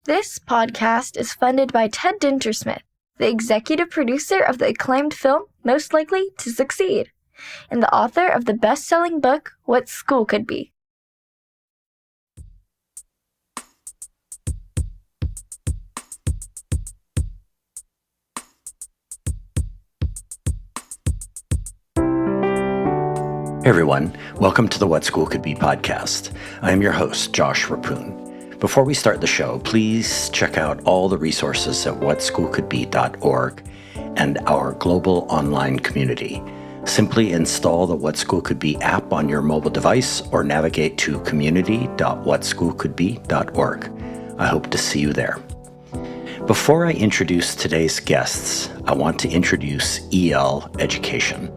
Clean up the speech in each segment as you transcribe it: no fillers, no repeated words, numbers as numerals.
This podcast is funded by Ted Dintersmith, the executive producer of the acclaimed film Most Likely to Succeed, and the author of the best-selling book What School Could Be. Hey everyone, welcome to the What School Could Be podcast. I am your host, Josh Rapoon. Before we start the show, please check out all the resources at whatschoolcouldbe.org and our global online community. Simply install the What School Could Be app on your mobile device or navigate to community.whatschoolcouldbe.org. I hope to see you there. Before I introduce today's guests, I want to introduce EL Education.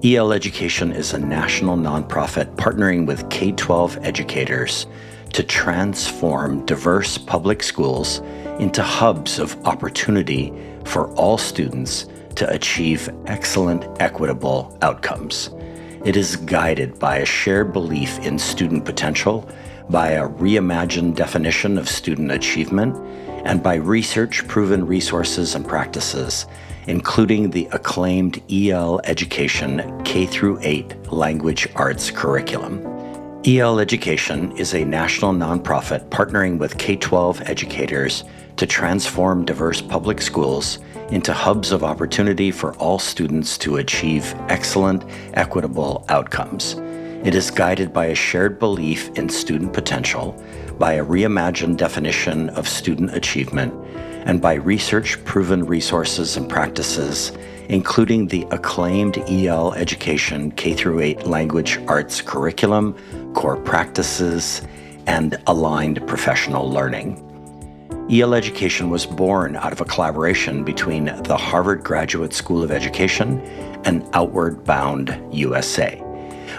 EL Education is a national nonprofit partnering with K-12 educators to transform diverse public schools into hubs of opportunity for all students to achieve excellent, equitable outcomes. It is guided by a shared belief in student potential, by a reimagined definition of student achievement, and by research-proven resources and practices, including the acclaimed EL Education K-8 language arts curriculum. EL Education is a national nonprofit partnering with K-12 educators to transform diverse public schools into hubs of opportunity for all students to achieve excellent, equitable outcomes. It is guided by a shared belief in student potential, by a reimagined definition of student achievement, and by research-proven resources and practices, including the acclaimed EL Education K-8 language arts curriculum, core practices, and aligned professional learning. EL Education was born out of a collaboration between the Harvard Graduate School of Education and Outward Bound USA.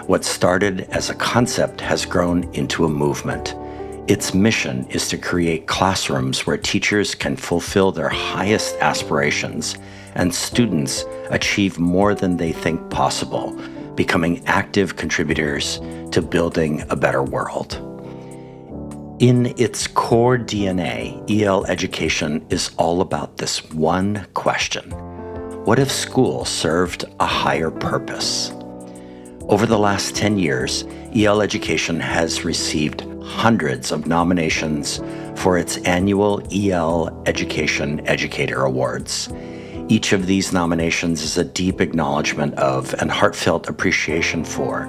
What started as a concept has grown into a movement. Its mission is to create classrooms where teachers can fulfill their highest aspirations and students achieve more than they think possible, becoming active contributors to building a better world. In its core DNA, EL Education is all about this one question: what if school served a higher purpose? Over the last 10 years, EL Education has received hundreds of nominations for its annual EL Education Educator Awards. Each of these nominations is a deep acknowledgement of and heartfelt appreciation for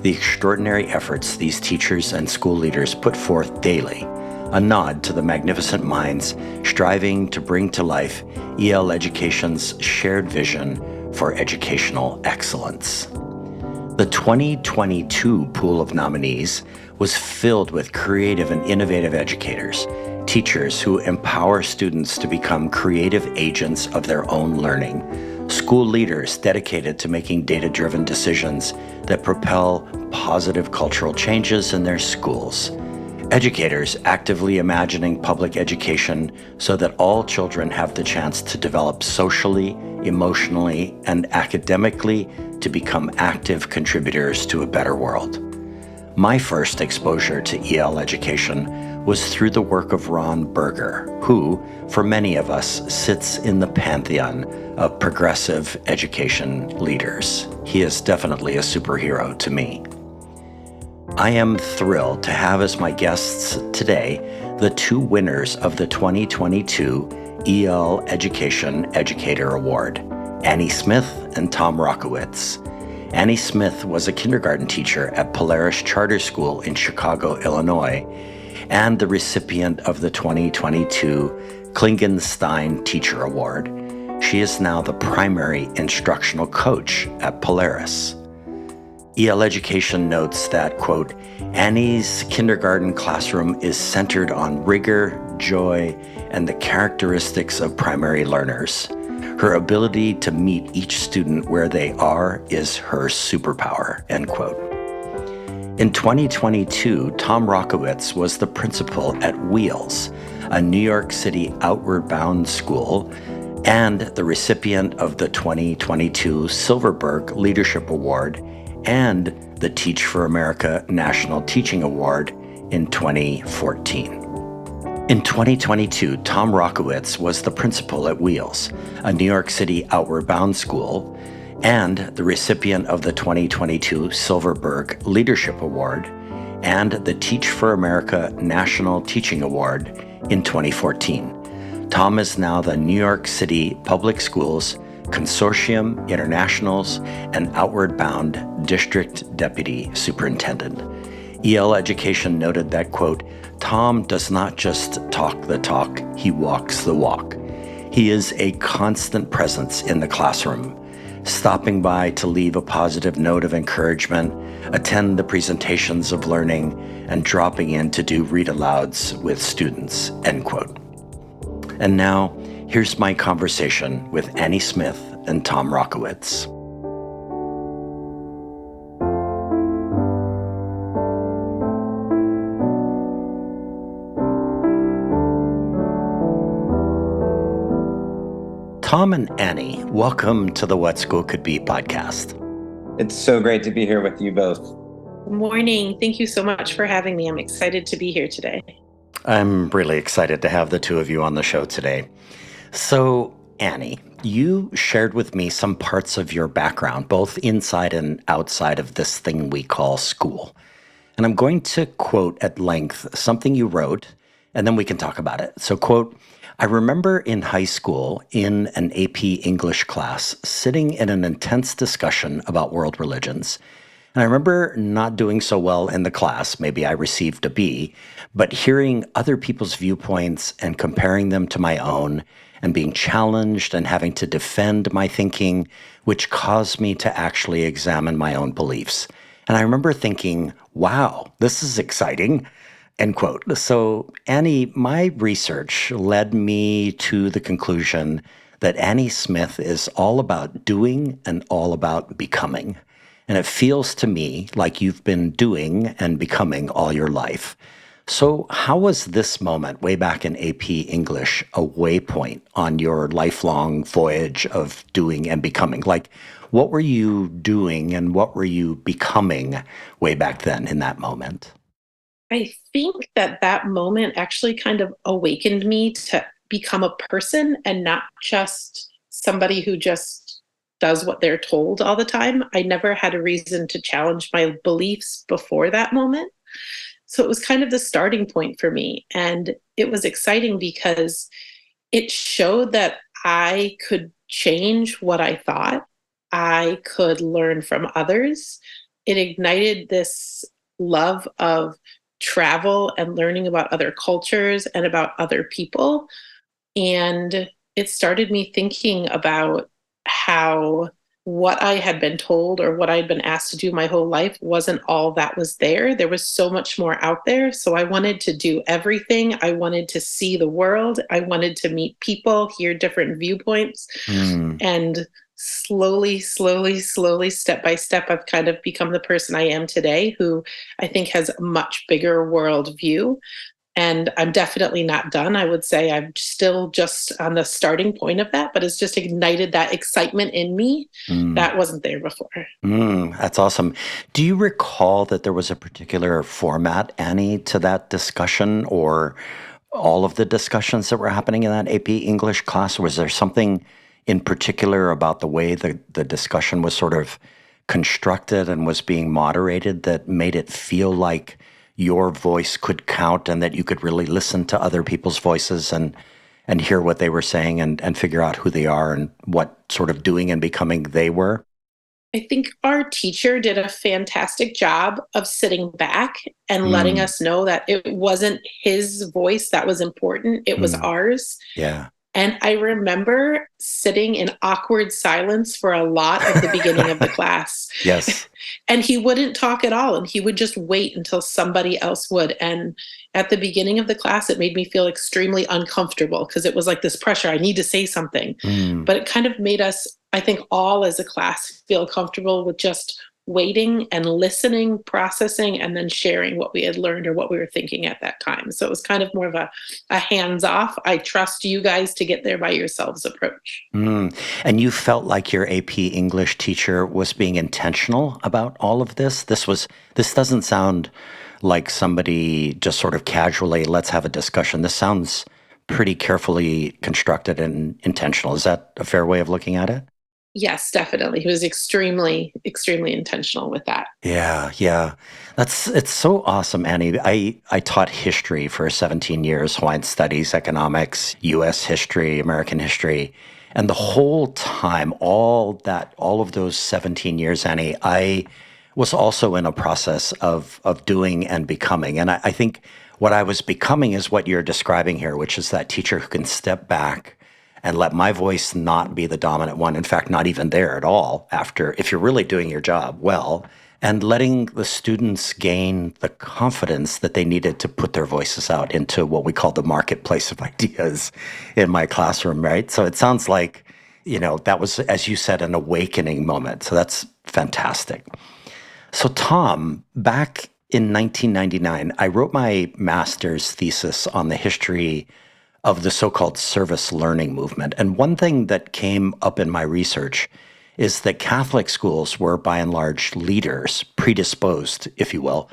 the extraordinary efforts these teachers and school leaders put forth daily, a nod to the magnificent minds striving to bring to life EL Education's shared vision for educational excellence. The 2022 pool of nominees was filled with creative and innovative educators, teachers who empower students to become creative agents of their own learning, school leaders dedicated to making data-driven decisions that propel positive cultural changes in their schools, educators actively imagining public education so that all children have the chance to develop socially, emotionally, and academically to become active contributors to a better world. My first exposure to EL Education was through the work of Ron Berger, who, for many of us, sits in the pantheon of progressive education leaders. He is definitely a superhero to me. I am thrilled to have as my guests today the two winners of the 2022 EL Education Educator Award, Annie Smith and Tom Rochowicz. Annie Smith was a kindergarten teacher at Polaris Charter School in Chicago, Illinois, and the recipient of the 2022 Klingenstein Teacher Award. She is now the primary instructional coach at Polaris. EL Education notes that, quote, Annie's kindergarten classroom is centered on rigor, joy, and the characteristics of primary learners. Her ability to meet each student where they are is her superpower, end quote. In 2022, Tom Rochowicz was the principal at Wheels, a New York City outward bound school, and the recipient of the 2022 Silverberg Leadership Award and the Teach for America National Teaching Award in 2014. In 2022, Tom Rochowicz was the principal at Wheels, a New York City Outward Bound school, and the recipient of the 2022 Silverberg Leadership Award and the Teach for America National Teaching Award in 2014. Tom is now the New York City Public Schools Consortium, Internationals, and Outward Bound District Deputy Superintendent. EL Education noted that, quote, Tom does not just talk the talk, he walks the walk. He is a constant presence in the classroom, stopping by to leave a positive note of encouragement, attend the presentations of learning, and dropping in to do read-alouds with students, end quote. And now, here's my conversation with Annie Smith and Tom Rochowicz. Tom and Annie, welcome to the What School Could Be podcast. It's so great to be here with you both. Good morning. Thank you so much for having me. I'm excited to be here today. I'm really excited to have the two of you on the show today. So, Annie, you shared with me some parts of your background, both inside and outside of this thing we call school. And I'm going to quote at length something you wrote, and then we can talk about it. So, quote, I remember in high school, in an AP English class, sitting in an intense discussion about world religions. And I remember not doing so well in the class, maybe I received a B, but hearing other people's viewpoints and comparing them to my own and being challenged and having to defend my thinking, which caused me to actually examine my own beliefs. And I remember thinking, wow, this is exciting. End quote. So, Annie, my research led me to the conclusion that Annie Smith is all about doing and all about becoming. And it feels to me like you've been doing and becoming all your life. So how was this moment way back in AP English a waypoint on your lifelong voyage of doing and becoming? Like, what were you doing and what were you becoming way back then in that moment? I think that moment actually kind of awakened me to become a person and not just somebody who just does what they're told all the time. I never had a reason to challenge my beliefs before that moment. So it was kind of the starting point for me. And it was exciting because it showed that I could change what I thought. I could learn from others. It ignited this love of travel and learning about other cultures and about other people. And it started me thinking about how what I had been told or what I'd been asked to do my whole life wasn't all that was there. There was so much more out there. So I wanted to do everything. I wanted to see the world. I wanted to meet people, hear different viewpoints. And slowly, step by step, I've kind of become the person I am today, who I think has a much bigger world view. And I'm definitely not done. I would say I'm still just on the starting point of that, but it's just ignited that excitement in me that wasn't there before. That's awesome. Do you recall that there was a particular format, Annie, to that discussion or all of the discussions that were happening in that AP English class? Was there something in particular about the way the discussion was sort of constructed and was being moderated that made it feel like your voice could count and that you could really listen to other people's voices and hear what they were saying and figure out who they are and what sort of doing and becoming they were? I think our teacher did a fantastic job of sitting back and letting us know that it wasn't his voice that was important. It was ours. Yeah. And I remember sitting in awkward silence for a lot of the beginning of the class. Yes. And he wouldn't talk at all. And he would just wait until somebody else would. And at the beginning of the class, it made me feel extremely uncomfortable because it was like this pressure. I need to say something. But it kind of made us, I think, all as a class feel comfortable with just waiting and listening, processing, and then sharing what we had learned or what we were thinking at that time. So it was kind of more of a hands-off, I trust you guys to get there by yourselves approach. And you felt like your AP English teacher was being intentional about all of this? This doesn't sound like somebody just sort of casually, let's have a discussion. This sounds pretty carefully constructed and intentional. Is that a fair way of looking at it? Yes, definitely. He was extremely, extremely intentional with that. Yeah, yeah. It's so awesome, Annie. I taught history for 17 years, Hawaiian studies, economics, US history, American history. And the whole time, all of those 17 years, Annie, I was also in a process of doing and becoming. And I think what I was becoming is what you're describing here, which is that teacher who can step back and let my voice not be the dominant one. In fact, not even there at all after, if you're really doing your job well, and letting the students gain the confidence that they needed to put their voices out into what we call the marketplace of ideas in my classroom, right? So it sounds like, that was, as you said, an awakening moment. So that's fantastic. So, Tom, back in 1999, I wrote my master's thesis on the history of the so-called service learning movement. And one thing that came up in my research is that Catholic schools were by and large leaders, predisposed, if you will,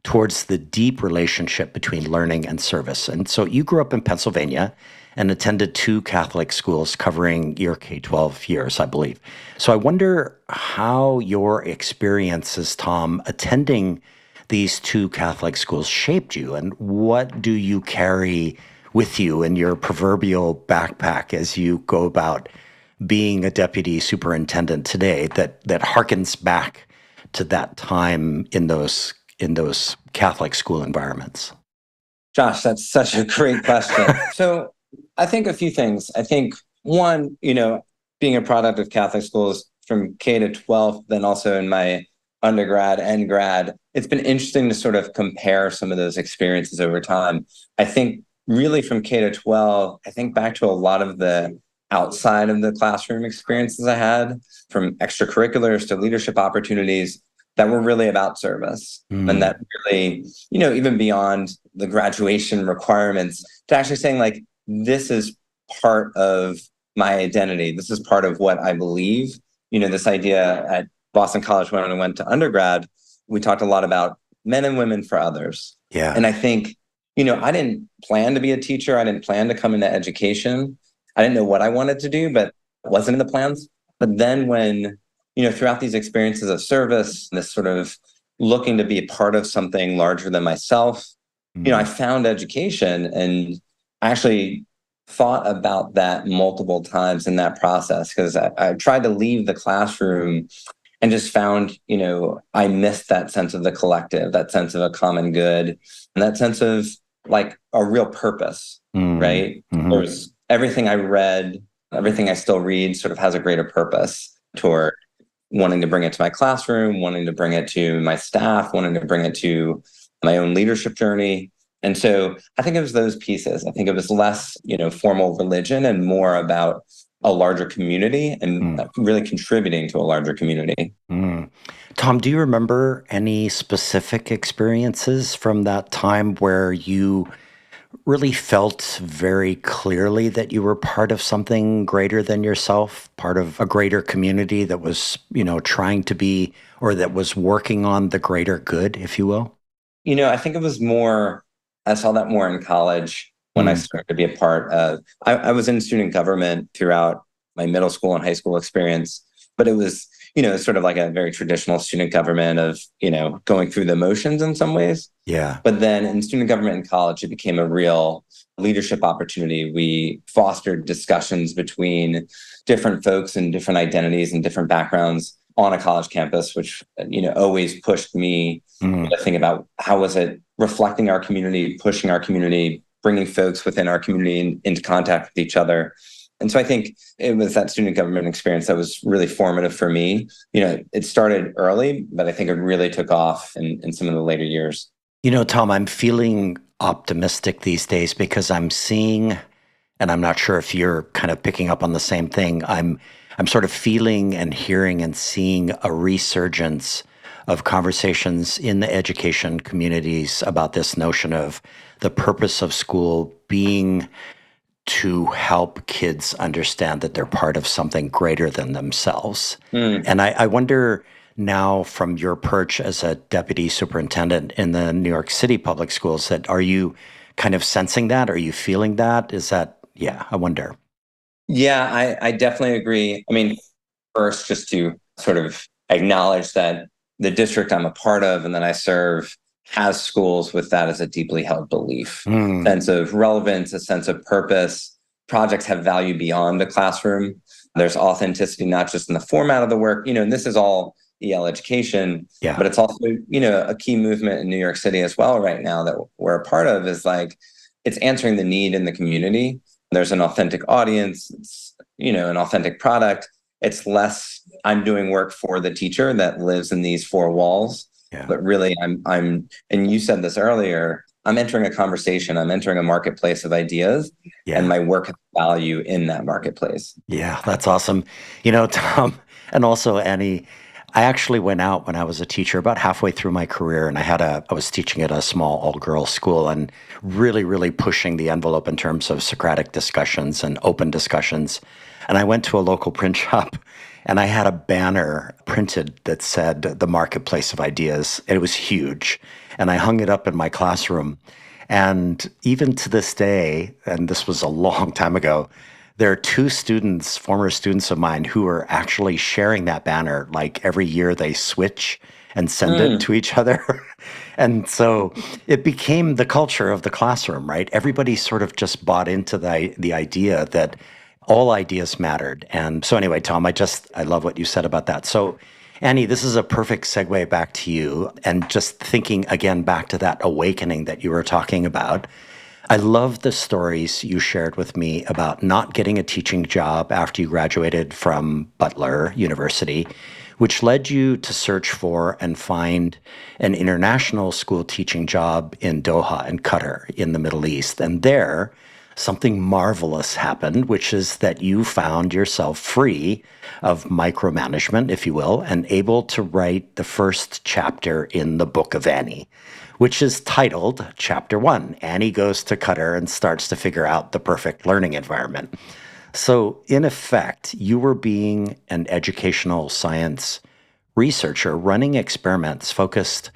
towards the deep relationship between learning and service. And so you grew up in Pennsylvania and attended two Catholic schools covering your K-12 years, I believe. So I wonder how your experiences, Tom, attending these two Catholic schools shaped you, and what do you carry with you in your proverbial backpack as you go about being a deputy superintendent today that harkens back to that time in those Catholic school environments? Josh, that's such a great question. So I think a few things. I think one, being a product of Catholic schools from K to 12, then also in my undergrad and grad, it's been interesting to sort of compare some of those experiences over time. I think really from K to 12, I think back to a lot of the outside of the classroom experiences I had, from extracurriculars to leadership opportunities that were really about service. And that really, even beyond the graduation requirements, to actually saying like, this is part of my identity. This is part of what I believe. This idea at Boston College when I went to undergrad, we talked a lot about men and women for others. Yeah. And I think, I didn't plan to be a teacher. I didn't plan to come into education. I didn't know what I wanted to do, but it wasn't in the plans. But then when, throughout these experiences of service, this sort of looking to be a part of something larger than myself, I found education, and actually thought about that multiple times in that process, because I tried to leave the classroom and just found, I missed that sense of the collective, that sense of a common good, and that sense of like a real purpose, right? There's everything I read, everything I still read sort of has a greater purpose toward wanting to bring it to my classroom, wanting to bring it to my staff, wanting to bring it to my own leadership journey. And so I think it was those pieces. I think it was less, formal religion and more about a larger community and really contributing to a larger community. Tom, do you remember any specific experiences from that time where you really felt very clearly that you were part of something greater than yourself, part of a greater community that was, trying to be, or that was working on the greater good, if you will? I think it was more, I saw that more in college when I started to be a part of, I was in student government throughout my middle school and high school experience, but it was, sort of like a very traditional student government of, going through the motions in some ways. Yeah. But then in student government in college, it became a real leadership opportunity. We fostered discussions between different folks and different identities and different backgrounds on a college campus, which, always pushed me to think about how was it reflecting our community, pushing our community, bringing folks within our community into contact with each other. And so I think it was that student government experience that was really formative for me. It started early, but I think it really took off in some of the later years. Tom, I'm feeling optimistic these days because I'm seeing, and I'm not sure if you're kind of picking up on the same thing, I'm sort of feeling and hearing and seeing a resurgence of conversations in the education communities about this notion of the purpose of school being to help kids understand that they're part of something greater than themselves. And I wonder, now from your perch as a deputy superintendent in the New York City public schools, that are you kind of sensing that? Are you feeling that? Is that, yeah, I wonder. Yeah, I definitely agree. I mean, first, just to sort of acknowledge that the district I'm a part of and that I serve has schools with that as a deeply held belief, sense of relevance, a sense of purpose. Projects have value beyond the classroom. There's authenticity, not just in the format of the work, and this is all EL education, Yeah. but it's also, a key movement in New York City as well right now that we're a part of is like, it's answering the need in the community. There's an authentic audience, it's, an authentic product. It's less I'm doing work for the teacher that lives in these four walls, but really I'm, and you said this earlier, I'm entering a conversation, I'm entering a marketplace of ideas, and my work has value in that marketplace. Yeah, that's awesome. Tom, and also Annie, I actually went out when I was a teacher about halfway through my career, and I was teaching at a small all-girls school and really, really pushing the envelope in terms of Socratic discussions and open discussions. And I went to a local print shop and I had a banner printed that said the marketplace of ideas. It was huge. And I hung it up in my classroom. And even to this day, and this was a long time ago, there are two students, former students of mine, who are actually sharing that banner. Like every year they switch and send it to each other. And so it became the culture of the classroom, right? Everybody sort of just bought into the idea that all ideas mattered. And so anyway, Tom, I love what you said about that. So Annie, this is a perfect segue back to you. And just thinking again back to that awakening that you were talking about. I love the stories you shared with me about not getting a teaching job after you graduated from Butler University, which led you to search for and find an international school teaching job in Doha and Qatar in the Middle East. And there, something marvelous happened, which is that you found yourself free of micromanagement, if you will, and able to write the first chapter in the Book of Annie, which is titled Chapter 1, Annie Goes to Qatar and Starts to Figure Out the Perfect Learning Environment. So, in effect, you were being an educational science researcher running experiments focused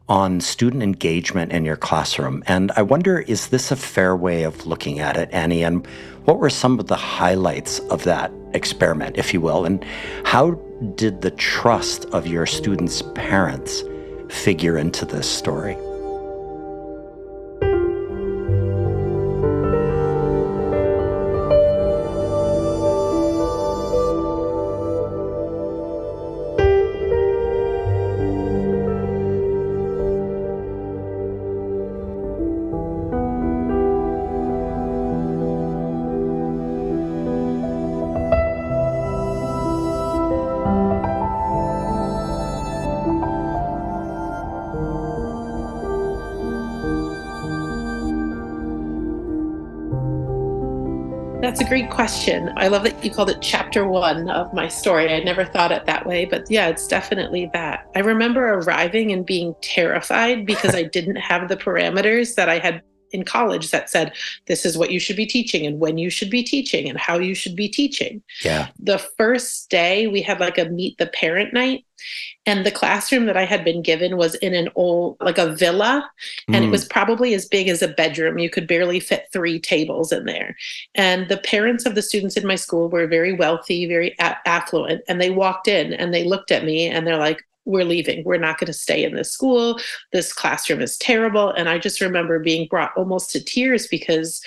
on student engagement in your classroom. And I wonder, is this a fair way of looking at it, Annie? And what were some of the highlights of that experiment, if you will? And how did the trust of your students' parents figure into this story? That's a great question. I love that you called it chapter 1 of my story. I never thought it that way, but yeah, it's definitely that. I remember arriving and being terrified because I didn't have the parameters that I had in college that said, this is what you should be teaching and when you should be teaching and how you should be teaching. Yeah. The first day we had like a meet the parent night. And the classroom that I had been given was in an old, like a villa, and it was probably as big as a bedroom. You could barely fit 3 tables in there. And the parents of the students in my school were very wealthy, very affluent. And they walked in and they looked at me and they're like, we're leaving. We're not going to stay in this school. This classroom is terrible. And I just remember being brought almost to tears because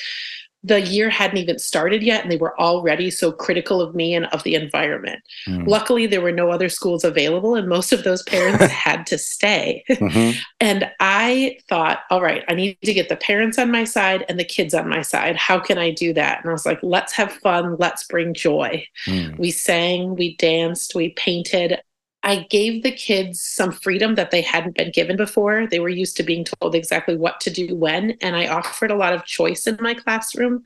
the year hadn't even started yet, and they were already so critical of me and of the environment. Luckily, there were no other schools available, and most of those parents had to stay. And I thought, all right, I need to get the parents on my side and the kids on my side. How can I do that? And I was like, let's have fun. Let's bring joy. We sang, we danced, we painted. I gave the kids some freedom that they hadn't been given before. They were used to being told exactly what to do when, and I offered a lot of choice in my classroom.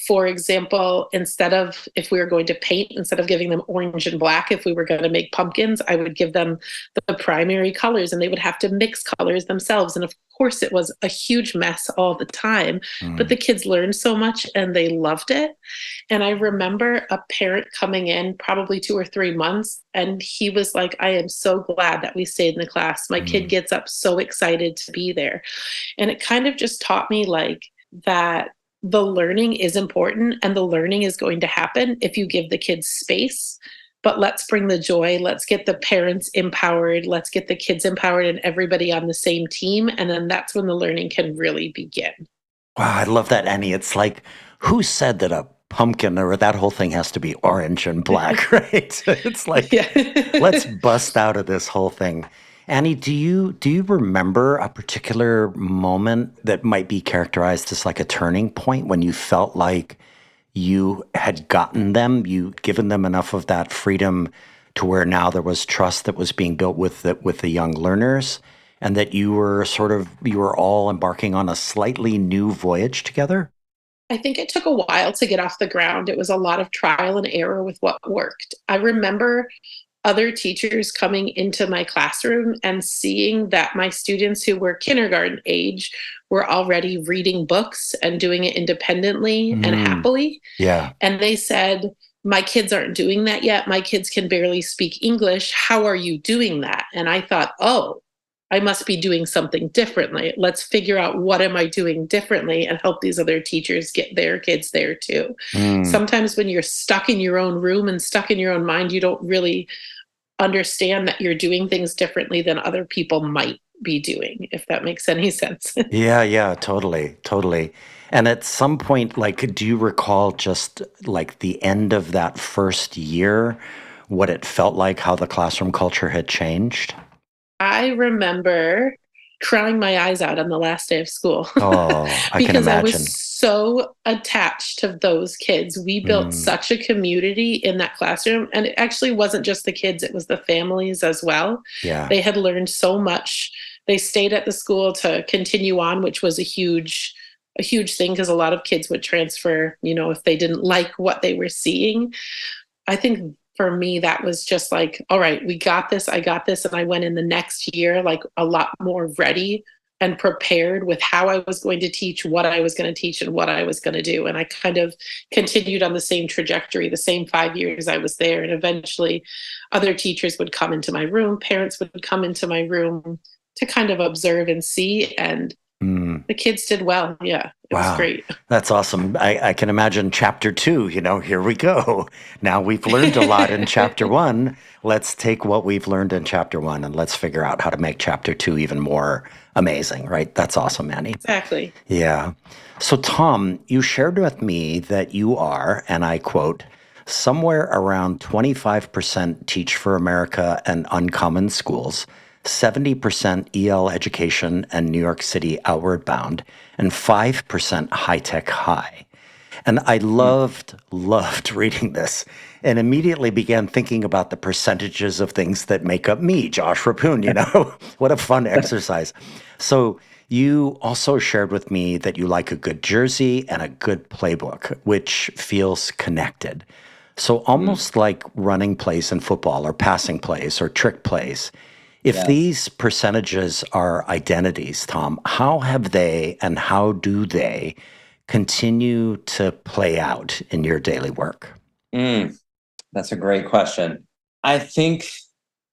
For example, if we were going to paint, instead of giving them orange and black, if we were going to make pumpkins, I would give them the primary colors and they would have to mix colors themselves. And of course, it was a huge mess all the time, but the kids learned so much and they loved it. And I remember a parent coming in probably 2 or 3 months, and he was like, like, I am so glad that we stayed in the class. My kid gets up so excited to be there. And it kind of just taught me like that the learning is important and the learning is going to happen if you give the kids space. But let's bring the joy. Let's get the parents empowered. Let's get the kids empowered and everybody on the same team. And then that's when the learning can really begin. Wow, I love that, Annie. It's like, who said that a pumpkin or that whole thing has to be orange and black, right? It's like, Yeah. let's bust out of this whole thing. Annie, do you remember a particular moment that might be characterized as like a turning point when you felt like you had gotten them, you given them enough of that freedom to where now there was trust that was being built with the young learners, and that you were all embarking on a slightly new voyage together? I think it took a while to get off the ground. It was a lot of trial and error with what worked. I remember other teachers coming into my classroom and seeing that my students who were kindergarten age were already reading books and doing it independently and Mm, happily. yeah. And they said, my kids aren't doing that yet. My kids can barely speak English. How are you doing that? And I thought, oh, I must be doing something differently. Let's figure out what am I doing differently and help these other teachers get their kids there too. Mm. Sometimes when you're stuck in your own room and stuck in your own mind, you don't really understand that you're doing things differently than other people might be doing, if that makes any sense. Yeah, yeah, totally, totally. And at some point, like, do you recall just like the end of that first year, what it felt like, how the classroom culture had changed? I remember crying my eyes out on the last day of school Oh, I can because I was imagine. so attached to those kids. We built Mm, such a community in that classroom. And it actually wasn't just the kids, it was the families as well. yeah. They had learned so much. They stayed at the school to continue on, which was a huge thing because a lot of kids would transfer, if they didn't like what they were seeing. I think for me, that was just like, all right, we got this. I got this. And I went in the next year, like a lot more ready and prepared with how I was going to teach, what I was going to teach, and what I was going to do. And I kind of continued on the same trajectory, the same 5 years I was there. And eventually, other teachers would come into my room, parents would come into my room to kind of observe and see. And Mm. the kids did well. Yeah, it was Wow, great. that's awesome. I can imagine chapter two, here we go. Now we've learned a lot in chapter one. Let's take what we've learned in chapter one and let's figure out how to make chapter two even more amazing, right? That's awesome, Annie. Exactly. Yeah. So, Tom, you shared with me that you are, and I quote, somewhere around 25% Teach for America and Uncommon Schools, 70% EL Education and New York City Outward Bound, and 5% High Tech High. And I loved reading this and immediately began thinking about the percentages of things that make up me, Josh Rapoon. What a fun exercise. So you also shared with me that you like a good jersey and a good playbook, which feels connected. So Mm, almost like running plays in football or passing plays or trick plays. If yes. these percentages are identities, Tom, how have they and how do they continue to play out in your daily work? Mm, that's a great question. I think,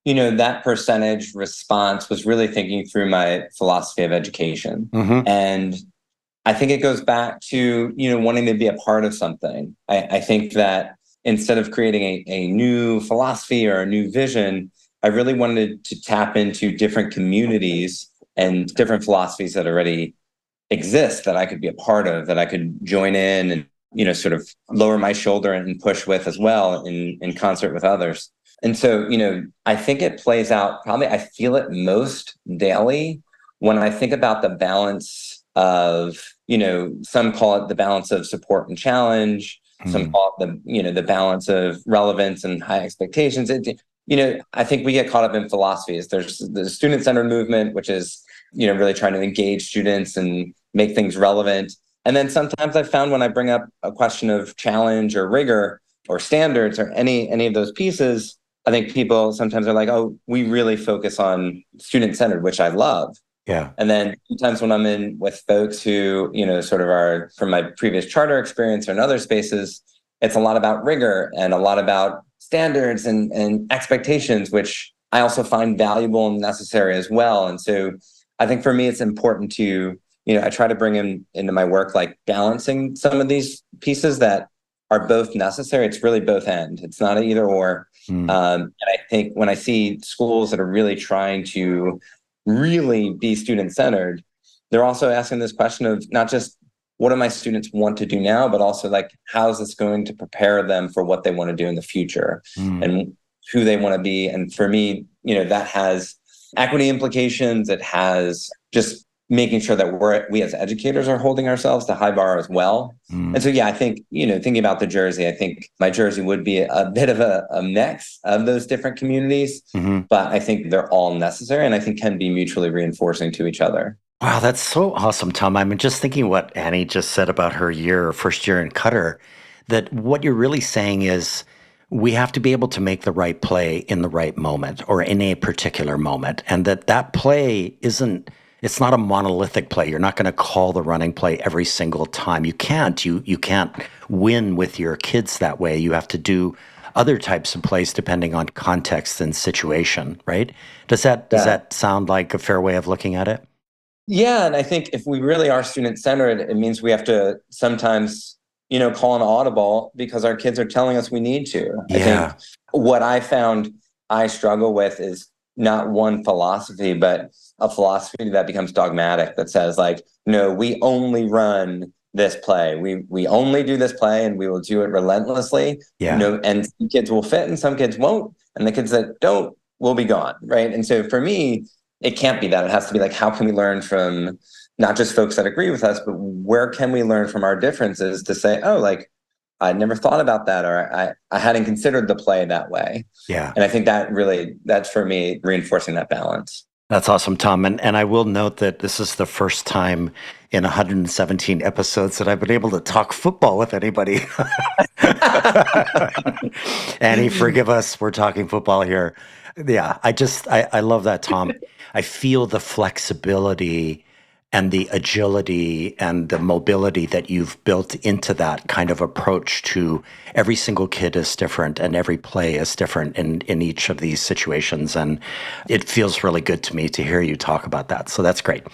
that percentage response was really thinking through my philosophy of education. Hmm. And I think it goes back to, wanting to be a part of something. I think that instead of creating a new philosophy or a new vision, I really wanted to tap into different communities and different philosophies that already exist that I could be a part of, that I could join in and, sort of lower my shoulder and push with as well in concert with others. And so, I think it plays out probably, I feel it most daily when I think about the balance of, some call it the balance of support and challenge. Some Mm. call it the balance of relevance and high expectations. I think we get caught up in philosophies. There's the student-centered movement, which is, really trying to engage students and make things relevant. And then sometimes I've found when I bring up a question of challenge or rigor or standards or any of those pieces, I think people sometimes are like, oh, we really focus on student-centered, which I love. Yeah. And then sometimes when I'm in with folks who, sort of are from my previous charter experience or in other spaces, it's a lot about rigor and a lot about standards and expectations, which I also find valuable and necessary as well. And so I think for me, it's important to, I try to bring into my work, like balancing some of these pieces that are both necessary. It's really both end. It's not an either or. And I think when I see schools that are really trying to really be student-centered, they're also asking this question of not just what do my students want to do now, but also like, how is this going to prepare them for what they want to do in the future and who they want to be. And for me, that has equity implications. It has just making sure that we as educators are holding ourselves to high bar as well. And so, yeah, I think, thinking about the jersey, I think my jersey would be a bit of a mix of those different communities, but I think they're all necessary and I think can be mutually reinforcing to each other. Wow, that's so awesome, Tom. I'm just thinking what Annie just said about her first year in Qatar, that what you're really saying is we have to be able to make the right play in the right moment or in a particular moment. And that play it's not a monolithic play. You're not going to call the running play every single time. You can't. You can't win with your kids that way. You have to do other types of plays depending on context and situation, right? Does that sound like a fair way of looking at it? Yeah, and I think if we really are student-centered, it means we have to sometimes, call an audible because our kids are telling us we need to. Yeah. I think what I found I struggle with is not one philosophy, but a philosophy that becomes dogmatic, that says like, no, we only run this play. We only do this play and we will do it relentlessly. Yeah. And some kids will fit and some kids won't. And the kids that don't will be gone, right? And so for me, it can't be that. It has to be like, how can we learn from not just folks that agree with us, but where can we learn from our differences to say, oh, like, I never thought about that, or I hadn't considered the play that way. Yeah. And I think that's for me, reinforcing that balance. That's awesome, Tom. And I will note that this is the first time in 117 episodes that I've been able to talk football with anybody. Annie, forgive us. We're talking football here. Yeah, I love that, Tom. I feel the flexibility and the agility and the mobility that you've built into that kind of approach to every single kid is different and every play is different in each of these situations. And it feels really good to me to hear you talk about that. So that's great.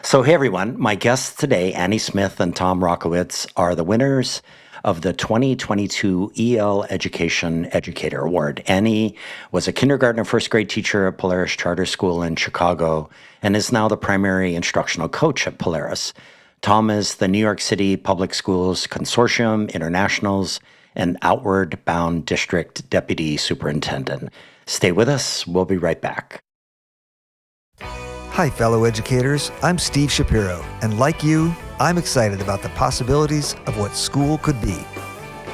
So, hey, everyone, my guests today, Annie Smith and Tom Rochowicz, are the winners of the 2022 EL Education Educator Award. Annie was a kindergarten and first grade teacher at Polaris Charter School in Chicago and is now the primary instructional coach at Polaris. Tom is the New York City Public Schools Consortium, Internationals, and Outward Bound District Deputy Superintendent. Stay with us. We'll be right back. Hi, fellow educators. I'm Steve Shapiro, and like you, I'm excited about the possibilities of what school could be.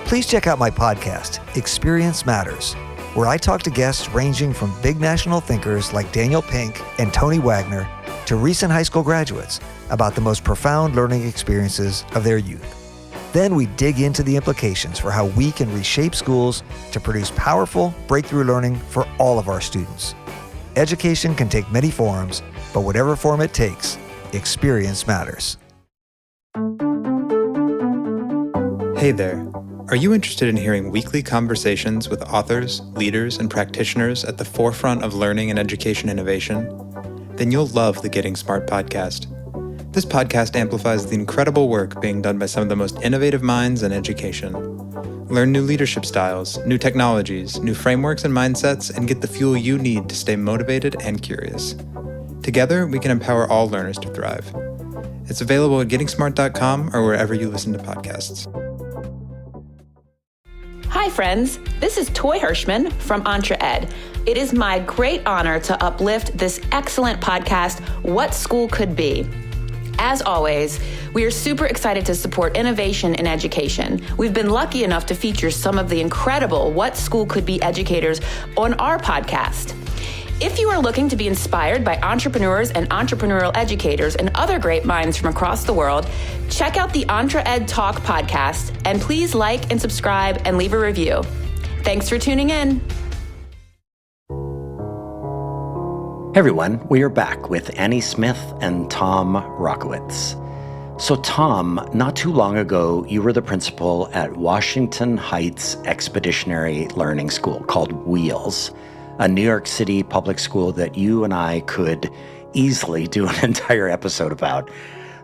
Please check out my podcast, Experience Matters, where I talk to guests ranging from big national thinkers like Daniel Pink and Tony Wagner to recent high school graduates about the most profound learning experiences of their youth. Then we dig into the implications for how we can reshape schools to produce powerful breakthrough learning for all of our students. Education can take many forms, but whatever form it takes, experience matters. Hey there. Are you interested in hearing weekly conversations with authors, leaders, and practitioners at the forefront of learning and education innovation? Then you'll love the Getting Smart podcast. This podcast amplifies the incredible work being done by some of the most innovative minds in education. Learn new leadership styles, new technologies, new frameworks and mindsets, and get the fuel you need to stay motivated and curious. Together, we can empower all learners to thrive. It's available at gettingsmart.com or wherever you listen to podcasts. Hi, friends. This is Toy Hirschman from EntreEd. It is my great honor to uplift this excellent podcast, What School Could Be. As always, we are super excited to support innovation in education. We've been lucky enough to feature some of the incredible What School Could Be educators on our podcast. If you are looking to be inspired by entrepreneurs and entrepreneurial educators and other great minds from across the world, check out the EntreEd Talk podcast, and please like and subscribe and leave a review. Thanks for tuning in. Hey everyone, we are back with Annie Smith and Tom Rochowicz. So Tom, not too long ago, you were the principal at Washington Heights Expeditionary Learning School, called WHEELS. a New York City public school that you and I could easily do an entire episode about.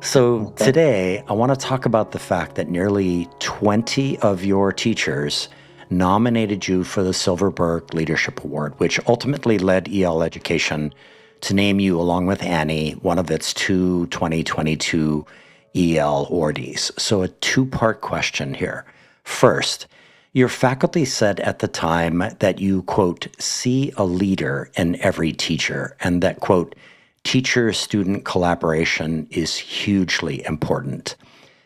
So today, I want to talk about the fact that nearly 20 of your teachers nominated you for the Silverberg Leadership Award, which ultimately led EL Education to name you, along with Annie, one of its 2022 EL awardees. So a two-part question here. First, your faculty said at the time that you, quote, see a leader in every teacher, and that, quote, teacher-student collaboration is hugely important.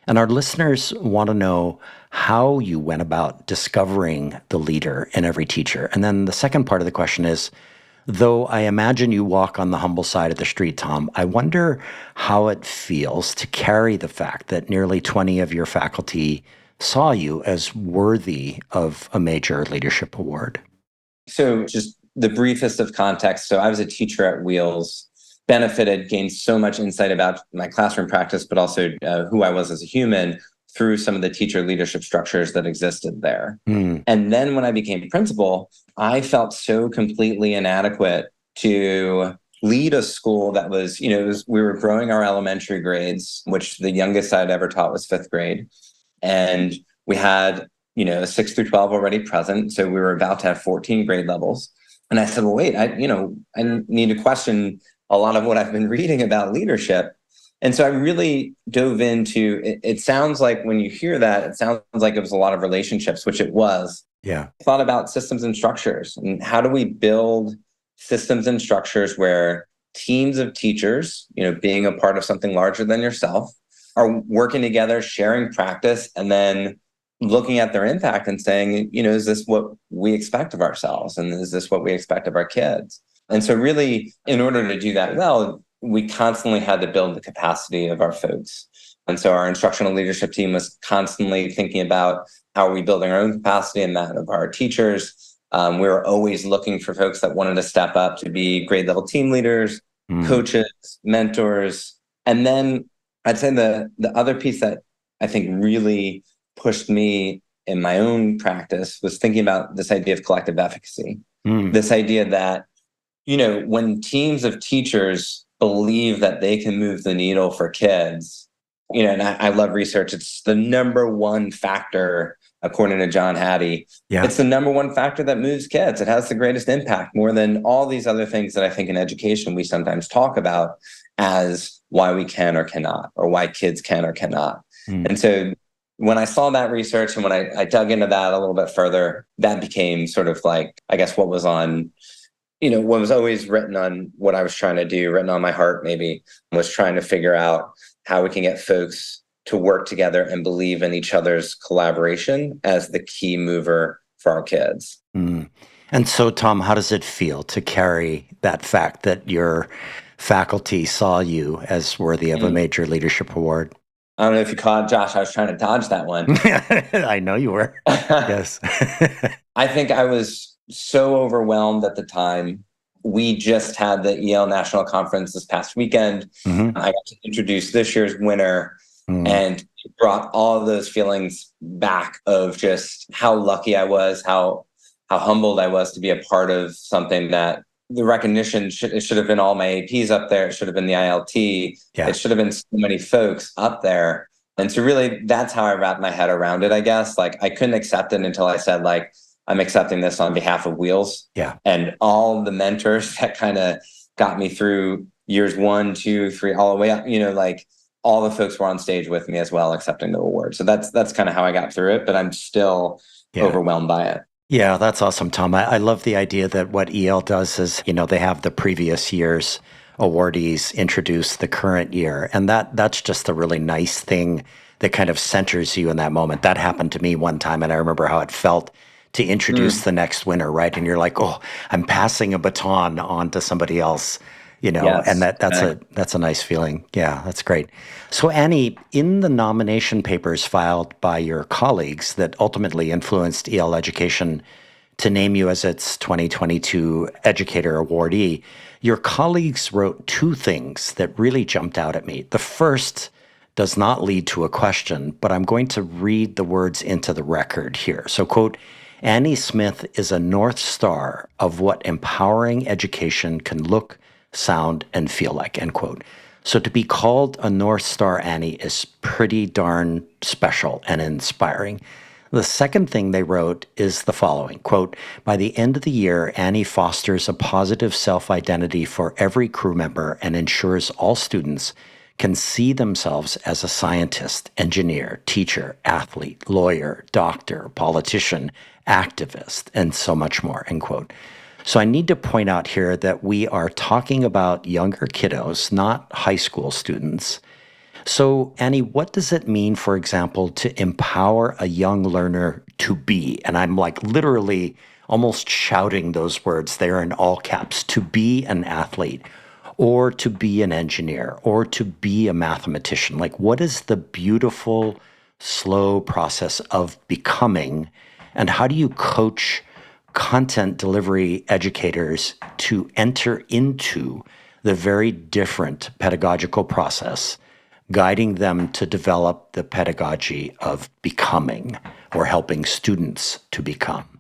And our listeners want to know how you went about discovering the leader in every teacher. And then the second part of the question is, though I imagine you walk on the humble side of the street, Tom, I wonder how it feels to carry the fact that nearly 20 of your faculty saw you as worthy of a major leadership award. So just the briefest of context. So I was a teacher at Wheels, benefited, gained so much insight about my classroom practice, but also who I was as a human through some of the teacher leadership structures that existed there. And then when I became principal, I felt so completely inadequate to lead a school that was, we were growing our elementary grades, which the youngest I'd ever taught was 5th grade. And we had, 6 through 12 already present. So we were about to have 14 grade levels. And I said, well, wait, I need to question a lot of what I've been reading about leadership. And so I really dove into it. Sounds like when you hear that, it sounds like it was a lot of relationships, which it was. Yeah. I thought about systems and structures and how do we build systems and structures where teams of teachers, being a part of something larger than yourself, are working together, sharing practice, and then looking at their impact and saying, is this what we expect of ourselves? And is this what we expect of our kids? And so really, in order to do that well, we constantly had to build the capacity of our folks. And so our instructional leadership team was constantly thinking about how are we building our own capacity and that of our teachers. We were always looking for folks that wanted to step up to be grade level team leaders, coaches, mentors. And then I'd say the other piece that I think really pushed me in my own practice was thinking about this idea of collective efficacy. This idea that, when teams of teachers believe that they can move the needle for kids, and I love research. It's the number one factor, according to John Hattie. Yeah. It's the number one factor that moves kids. It has the greatest impact, more than all these other things that I think in education we sometimes talk about as why we can or cannot, or why kids can or cannot. And so when I saw that research and when I dug into that a little bit further, that became sort of like, I guess, what was on, what was always written on what I was trying to do, written on my heart maybe, was trying to figure out how we can get folks to work together and believe in each other's collaboration as the key mover for our kids. And so, Tom, how does it feel to carry that fact that your faculty saw you as worthy of a major leadership award? I don't know if you caught, Josh, I was trying to dodge that one. I know you were. Yes. I think I was so overwhelmed at the time. We just had the EL National Conference this past weekend. I got to introduce this year's winner and it brought all of those feelings back of just how lucky I was, how humbled I was to be a part of something that the recognition it should have been all my APs up there. It should have been the ILT. Yeah. It should have been so many folks up there. And so really, that's how I wrapped my head around it, I guess. Like, I couldn't accept it until I said, like, I'm accepting this on behalf of Wheels. Yeah. And all the mentors that kind of got me through years 1, 2, 3, all the way up, like all the folks were on stage with me as well, accepting the award. So that's kind of how I got through it, but I'm still overwhelmed by it. Yeah, that's awesome, Tom. I love the idea that what EL does is, they have the previous year's awardees introduce the current year. And that's just a really nice thing that kind of centers you in that moment. That happened to me one time, and I remember how it felt to introduce the next winner, right? And you're like, oh, I'm passing a baton on to somebody else, yes, and that's a nice feeling. Yeah, that's great. So Annie, in the nomination papers filed by your colleagues that ultimately influenced EL Education to name you as its 2022 Educator awardee, your colleagues wrote 2 things that really jumped out at me. The first does not lead to a question, but I'm going to read the words into the record here. So, quote, Annie Smith is a North Star of what empowering education can look, sound, and feel like, end quote. So to be called a North Star Annie is pretty darn special and inspiring. The second thing they wrote is the following, quote, by the end of the year, Annie fosters a positive self-identity for every crew member and ensures all students can see themselves as a scientist, engineer, teacher, athlete, lawyer, doctor, politician, activist, and so much more, end quote. So I need to point out here that we are talking about younger kiddos, not high school students. So, Annie, what does it mean, for example, to empower a young learner to be? And I'm like literally almost shouting those words there in all caps, to be an athlete or to be an engineer or to be a mathematician. Like, what is the beautiful, slow process of becoming? And how do you coach content delivery educators to enter into the very different pedagogical process, guiding them to develop the pedagogy of becoming or helping students to become?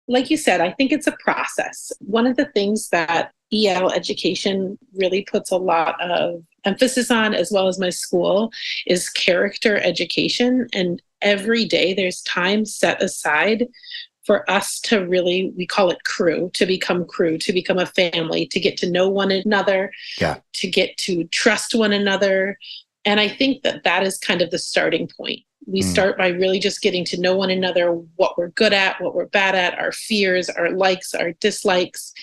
Like you said, I think it's a process. One of the things that EL education really puts a lot of emphasis on, as well as my school, is character education. And every day there's time set aside for us to really, we call it crew, to become a family, to get to know one another, to get to trust one another. And I think that that is kind of the starting point. We start by really just getting to know one another, what we're good at, what we're bad at, our fears, our likes, our dislikes.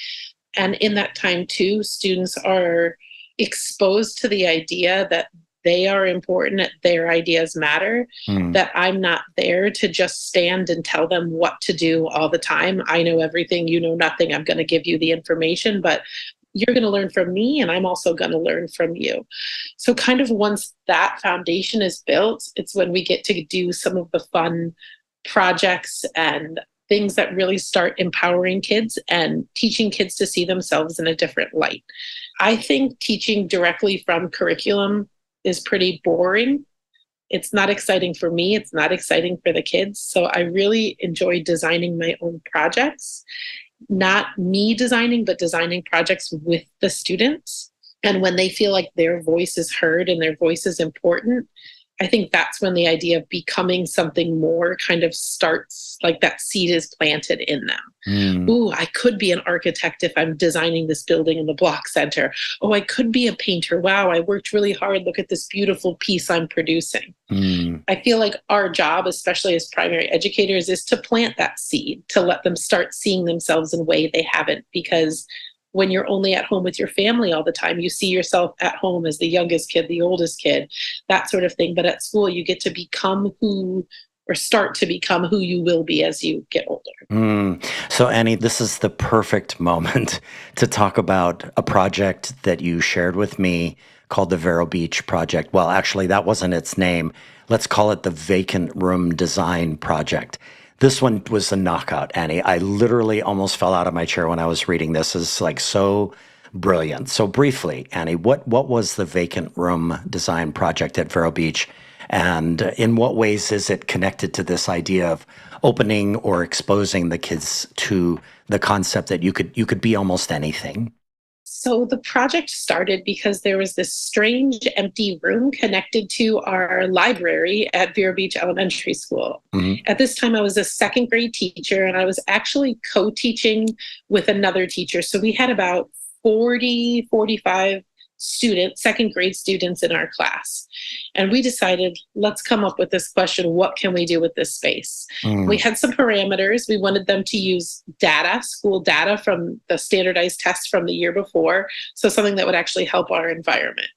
And in that time too, students are exposed to the idea that they are important, that their ideas matter, that I'm not there to just stand and tell them what to do all the time. I know everything, you know nothing. I'm going to give you the information, but you're going to learn from me and I'm also going to learn from you. So kind of once that foundation is built, it's when we get to do some of the fun projects and things that really start empowering kids and teaching kids to see themselves in a different light. I think teaching directly from curriculum is pretty boring. It's not exciting for me. It's not exciting for the kids. So I really enjoy designing my own projects. Not me designing, but designing projects with the students. And when they feel like their voice is heard and their voice is important, I think that's when the idea of becoming something more kind of starts, like that seed is planted in them. Ooh, I could be an architect if I'm designing this building in the Block Center. Oh, I could be a painter. Wow, I worked really hard. Look at this beautiful piece I'm producing. I feel like our job, especially as primary educators, is to plant that seed, to let them start seeing themselves in a way they haven't. Because when you're only at home with your family all the time, you see yourself at home as the youngest kid, the oldest kid, that sort of thing. But at school, you get to become who, or start to become who you will be as you get older. So Annie, this is the perfect moment to talk about a project that you shared with me called the Vero Beach Project. Well, actually, that wasn't its name. Let's call it the Vacant Room Design Project. This one was a knockout, Annie. I literally almost fell out of my chair when I was reading this. It's like so brilliant. So briefly, Annie, what was the Vacant Room Design Project at Vero Beach? And in what ways is it connected to this idea of opening or exposing the kids to the concept that you could be almost anything? So the project started because there was this strange empty room connected to our library at Vero Beach Elementary School. At this time, I was a second grade teacher and I was actually co-teaching with another teacher. So we had about 40, 45 students, second grade students in our class. And we decided, let's come up with this question, what can we do with this space? We had some parameters. We wanted them to use data, school data from the standardized tests from the year before. So something that would actually help our environment.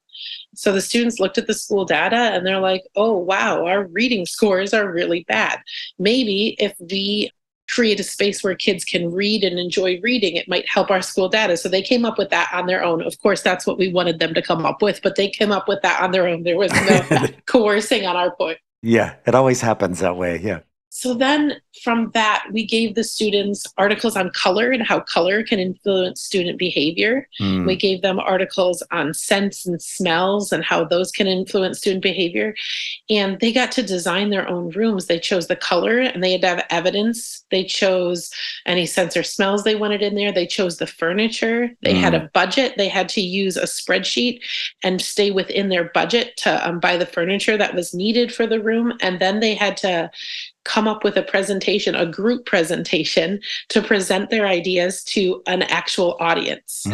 So the students looked at the school data and they're like, oh, wow, our reading scores are really bad. Maybe if we create a space where kids can read and enjoy reading, it might help our school data. So they came up with that on their own. Of course, that's what we wanted them to come up with, but they came up with that on their own. There was no coercing on our point. Yeah, it always happens that way. Yeah. So then from that, we gave the students articles on color and how color can influence student behavior. We gave them articles on scents and smells and how those can influence student behavior. And they got to design their own rooms. They chose the color and they had to have evidence. They chose any scents or smells they wanted in there. They chose the furniture. They had a budget. They had to use a spreadsheet and stay within their budget to buy the furniture that was needed for the room. And then they had to come up with a presentation, a group presentation, to present their ideas to an actual audience.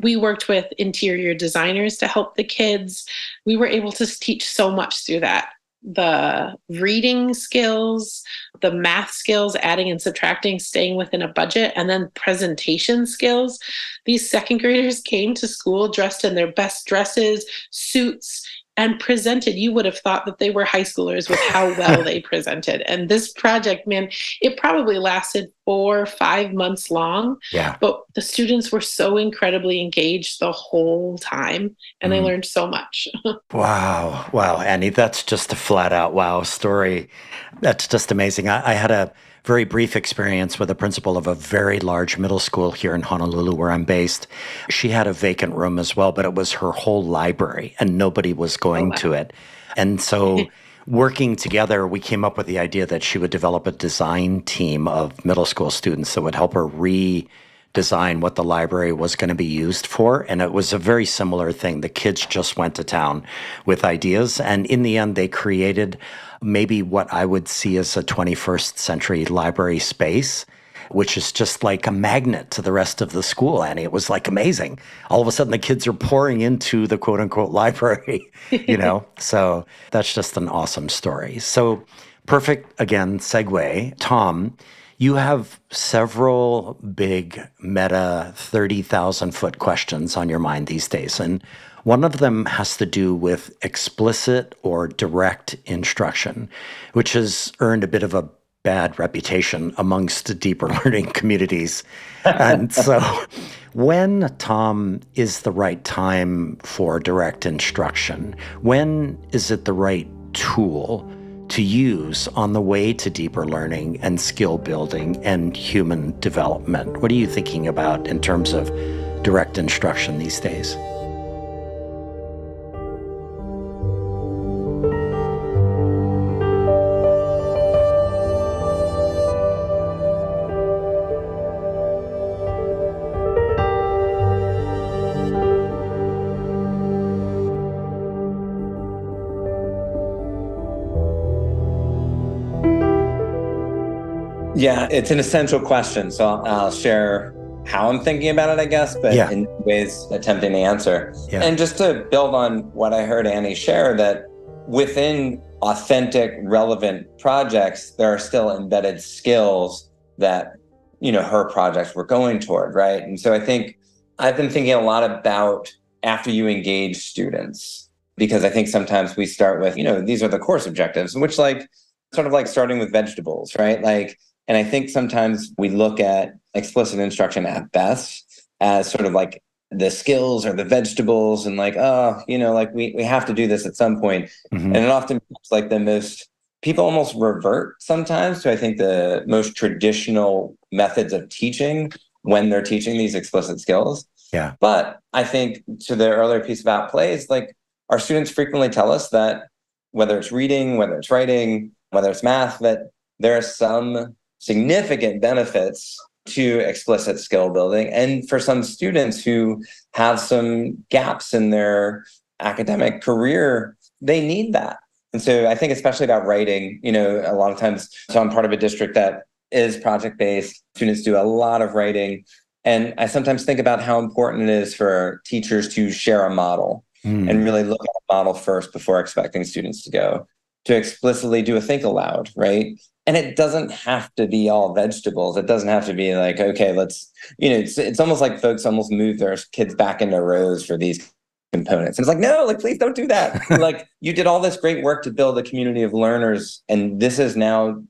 We worked with interior designers to help the kids. We were able to teach so much through that. The reading skills, the math skills, adding and subtracting, staying within a budget, and then presentation skills. These second graders came to school dressed in their best dresses, suits, and presented. You would have thought that they were high schoolers with how well they presented. And this project, man, it probably lasted 4 or 5 months long. Yeah. But the students were so incredibly engaged the whole time, and they learned so much. Wow. Wow, Annie, that's just a flat out wow story. That's just amazing. I had a very brief experience with a principal of a very large middle school here in Honolulu, where I'm based. She had a vacant room as well, but it was her whole library and nobody was going to it. And so working together, we came up with the idea that she would develop a design team of middle school students that would help her redesign what the library was going to be used for. And it was a very similar thing. The kids just went to town with ideas. And in the end, they created maybe what I would see as a 21st century library space, which is just like a magnet to the rest of the school, Annie. It was like amazing. All of a sudden, the kids are pouring into the quote unquote library, you know? So that's just an awesome story. So perfect, again, segue. Tom, you have several big meta 30,000 foot questions on your mind these days. And one of them has to do with explicit or direct instruction, which has earned a bit of a bad reputation amongst deeper learning communities. And so when, Tom, is the right time for direct instruction? When is it the right tool to use on the way to deeper learning and skill building and human development? What are you thinking about in terms of direct instruction these days? Yeah, it's an essential question. So I'll share how I'm thinking about it, I guess, but in ways attempting to answer. Yeah. And just to build on what I heard Annie share, that within authentic, relevant projects, there are still embedded skills that, you know, her projects were going toward, right? And so I think I've been thinking a lot about after you engage students, because I think sometimes we start with, you know, these are the course objectives, which like sort of like starting with vegetables, right? Like, and I think sometimes we look at explicit instruction at best as sort of like the skills or the vegetables and like, oh, you know, like we have to do this at some point. And it often becomes like the most, people almost revert sometimes to, I think, the most traditional methods of teaching when they're teaching these explicit skills. Yeah. But I think to the earlier piece about plays, like our students frequently tell us that whether it's reading, whether it's writing, whether it's math, that there are some significant benefits to explicit skill building. And for some students who have some gaps in their academic career, they need that. And so I think especially about writing, you know, a lot of times, so I'm part of a district that is project-based. Students do a lot of writing. And I sometimes think about how important it is for teachers to share a model and really look at a model first before expecting students to go, to explicitly do a think aloud, right? And it doesn't have to be all vegetables. It doesn't have to be like, okay, let's, you know, it's almost like folks almost move their kids back into rows for these components. And it's like, no, like, please don't do that. Like, you did all this great work to build a community of learners. And this is now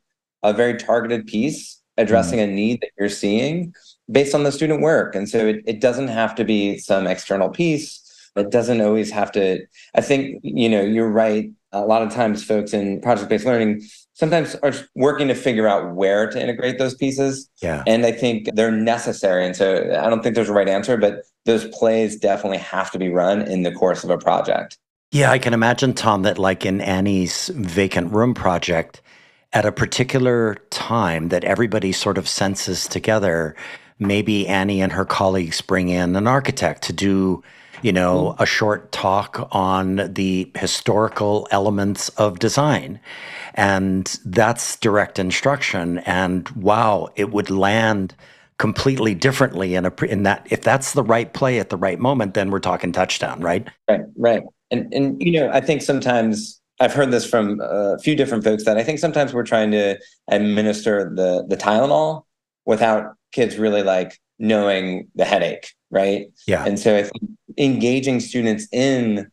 a very targeted piece addressing a need that you're seeing based on the student work. And so it doesn't have to be some external piece. It doesn't always have to, I think, you know, you're right. A lot of times folks in project-based learning sometimes are working to figure out where to integrate those pieces. Yeah. And I think they're necessary. And so I don't think there's a right answer, but those plays definitely have to be run in the course of a project. Yeah, I can imagine, Tom, that like in Annie's vacant room project, at a particular time that everybody sort of senses together, maybe Annie and her colleagues bring in an architect to do, a short talk on the historical elements of design. And that's direct instruction. And wow, it would land completely differently in that. If that's the right play at the right moment, then we're talking touchdown, right? Right. And I think sometimes I've heard this from a few different folks that I think sometimes we're trying to administer the Tylenol without kids really like knowing the headache, right? Yeah. And so I think engaging students in,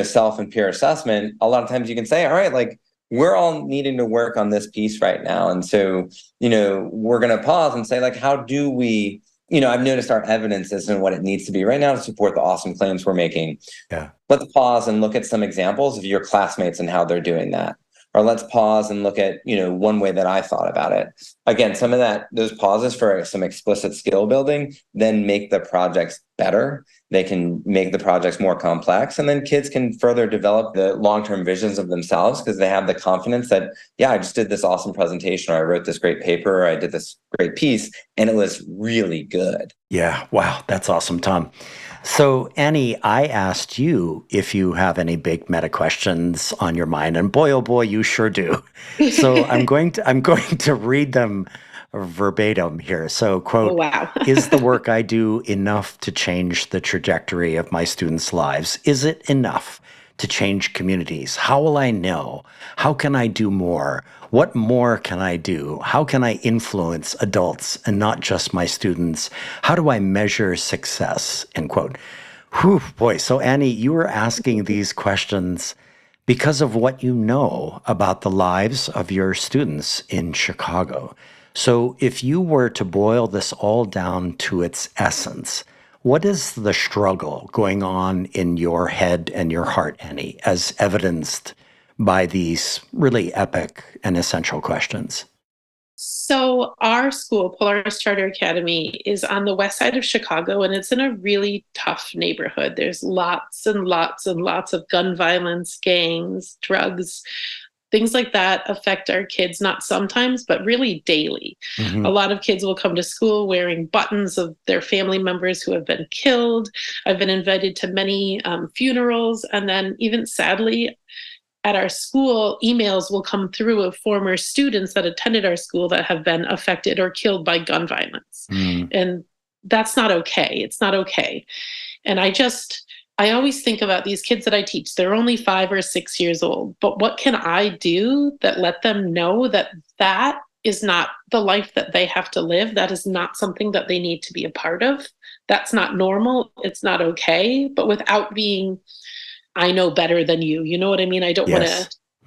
self and peer assessment, a lot of times you can say, all right, like we're all needing to work on this piece right now. And so, we're going to pause and say, like, how do we, I've noticed our evidence isn't what it needs to be right now to support the awesome claims we're making. Yeah. Let's pause and look at some examples of your classmates and how they're doing that. Or let's pause and look at, one way that I thought about it. Again, some of those pauses for some explicit skill building then make the projects better. They can make the projects more complex, and then kids can further develop the long-term visions of themselves because they have the confidence that, yeah, I just did this awesome presentation, or I wrote this great paper, or I did this great piece, and it was really good. Yeah. Wow. That's awesome, Tom. So, Annie, I asked you if you have any big meta questions on your mind, and boy, oh boy, you sure do. So I'm going to read them verbatim here. So, quote, Oh, wow. is the work I do enough to change the trajectory of my students' lives? Is it enough to change communities? How will I know? How can I do more? What more can I do? How can I influence adults and not just my students? How do I measure success? End quote. Whew, boy. So, Annie, you were asking these questions because of what you know about the lives of your students in Chicago. So, if you were to boil this all down to its essence, what is the struggle going on in your head and your heart, Annie, as evidenced by these really epic and essential questions? So our school, Polaris Charter Academy, is on the west side of Chicago, and it's in a really tough neighborhood. There's lots and lots and lots of gun violence, gangs, drugs. Things like that affect our kids, not sometimes, but really daily. Mm-hmm. A lot of kids will come to school wearing buttons of their family members who have been killed. I've been invited to many funerals. And then even sadly, at our school, emails will come through of former students that attended our school that have been affected or killed by gun violence. Mm. And that's not okay. It's not okay. And I always think about these kids that I teach. They're only 5 or 6 years old, but what can I do that let them know that that is not the life that they have to live? That is not something that they need to be a part of. That's not normal. It's not okay, but without being, I know better than you. You know what I mean? I don't want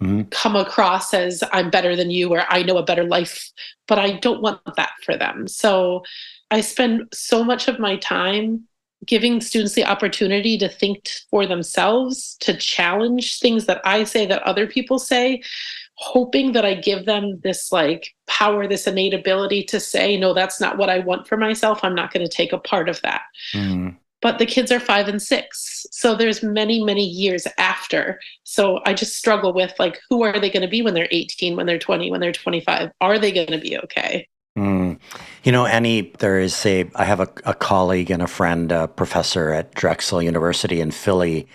to come across as I'm better than you or I know a better life, but I don't want that for them. So I spend so much of my time giving students the opportunity to think for themselves, to challenge things that I say that other people say, hoping that I give them this like power, this innate ability to say, no, that's not what I want for myself. I'm not going to take a part of that. Mm. But the kids are 5 and 6. So there's many, many years after. So I just struggle with like, who are they going to be when they're 18, when they're 20, when they're 25? Are they going to be okay? Mm. Annie, I have a colleague and a friend, a professor at Drexel University in Philly,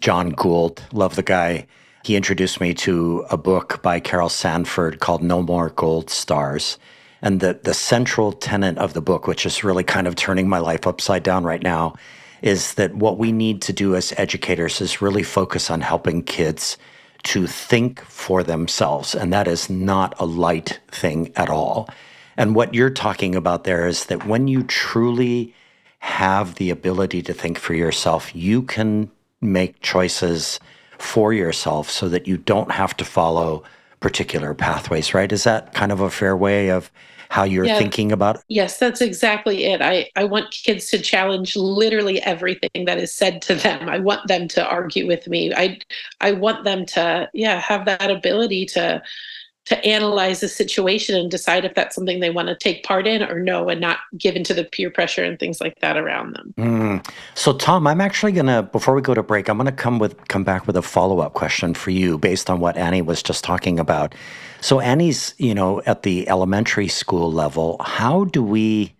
John Gould, love the guy. He introduced me to a book by Carol Sanford called No More Gold Stars. And the central tenet of the book, which is really kind of turning my life upside down right now, is that what we need to do as educators is really focus on helping kids to think for themselves. And that is not a light thing at all. And what you're talking about there is that when you truly have the ability to think for yourself, you can make choices for yourself so that you don't have to follow particular pathways, right? Is that kind of a fair way of how you're thinking about it? Yes, that's exactly it. I want kids to challenge literally everything that is said to them. I want them to argue with me. I want them to, have that ability to to analyze the situation and decide if that's something they want to take part in or no, and not give into the peer pressure and things like that around them. So, Tom, I'm actually gonna, before we go to break, I'm gonna come back with a follow-up question for you based on what Annie was just talking about. So, Annie's, at the elementary school level, how do we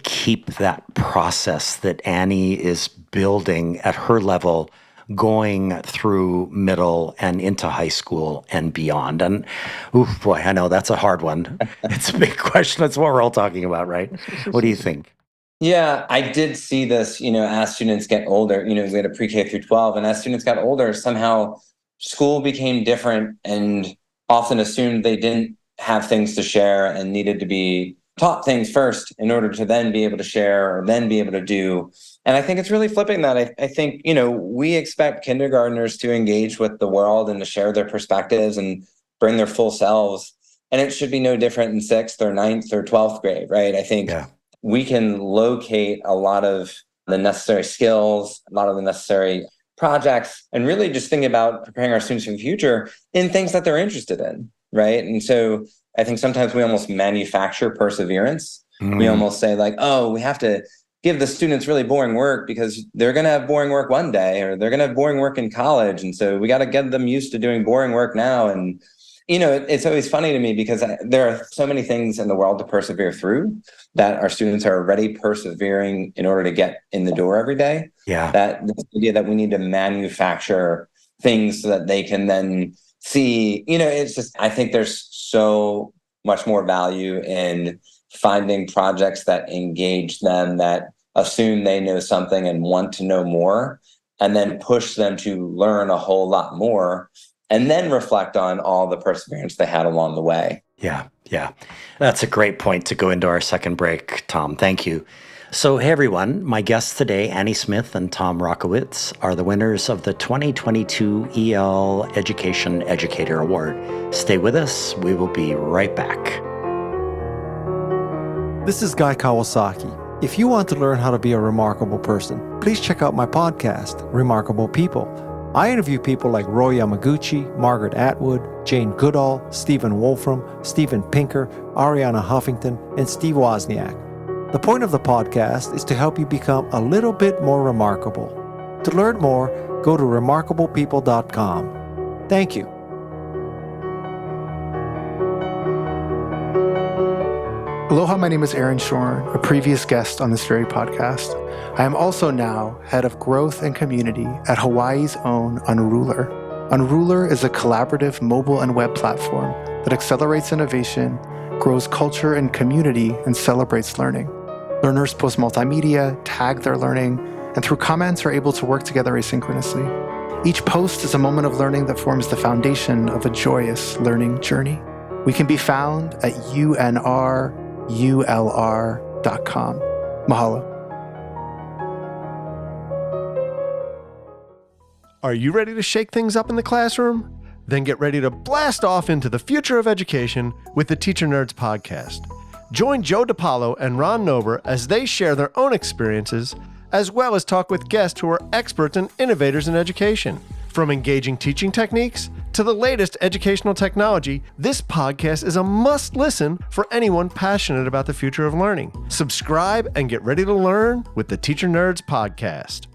keep that process that Annie is building at her level going through middle and into high school and beyond? And boy, I know that's a hard one. It's a big question. That's what we're all talking about, right? What do you think? Yeah, I did see this, as students get older, we had a pre-K through 12, and as students got older, somehow school became different and often assumed they didn't have things to share and needed to be taught things first in order to then be able to share or then be able to do. And I think it's really flipping that. I think, we expect kindergartners to engage with the world and to share their perspectives and bring their full selves. And it should be no different in 6th or 9th or 12th grade, right? I think we can locate a lot of the necessary skills, a lot of the necessary projects, and really just think about preparing our students for the future in things that they're interested in, right? And so I think sometimes we almost manufacture perseverance. We almost say like, oh, we have to give the students really boring work because they're going to have boring work one day, or they're going to have boring work in college. And so we got to get them used to doing boring work now. And, it's always funny to me because there are so many things in the world to persevere through that our students are already persevering in order to get in the door every day. Yeah. That this idea that we need to manufacture things so that they can then see, it's just, I think there's so much more value in finding projects that engage them, that assume they know something and want to know more, and then push them to learn a whole lot more, and then reflect on all the perseverance they had along the way. Yeah. That's a great point to go into our second break, Tom. Thank you. So, hey, everyone. My guests today, Annie Smith and Tom Rochowicz, are the winners of the 2022 EL Education Educator Award. Stay with us. We will be right back. This is Guy Kawasaki. If you want to learn how to be a remarkable person, please check out my podcast, Remarkable People. I interview people like Roy Yamaguchi, Margaret Atwood, Jane Goodall, Stephen Wolfram, Steven Pinker, Ariana Huffington, and Steve Wozniak. The point of the podcast is to help you become a little bit more remarkable. To learn more, go to remarkablepeople.com. Thank you. Aloha, my name is Aaron Shorn, a previous guest on this very podcast. I am also now head of growth and community at Hawaii's own Unruler. Unruler is a collaborative mobile and web platform that accelerates innovation, grows culture and community, and celebrates learning. Learners post multimedia, tag their learning, and through comments are able to work together asynchronously. Each post is a moment of learning that forms the foundation of a joyous learning journey. We can be found at unrulr.com. Mahalo. Are you ready to shake things up in the classroom? Then get ready to blast off into the future of education with the Teacher Nerds podcast. Join Joe DiPaolo and Ron Nober as they share their own experiences, as well as talk with guests who are experts and innovators in education. From engaging teaching techniques to the latest educational technology, this podcast is a must-listen for anyone passionate about the future of learning. Subscribe and get ready to learn with the Teacher Nerds podcast.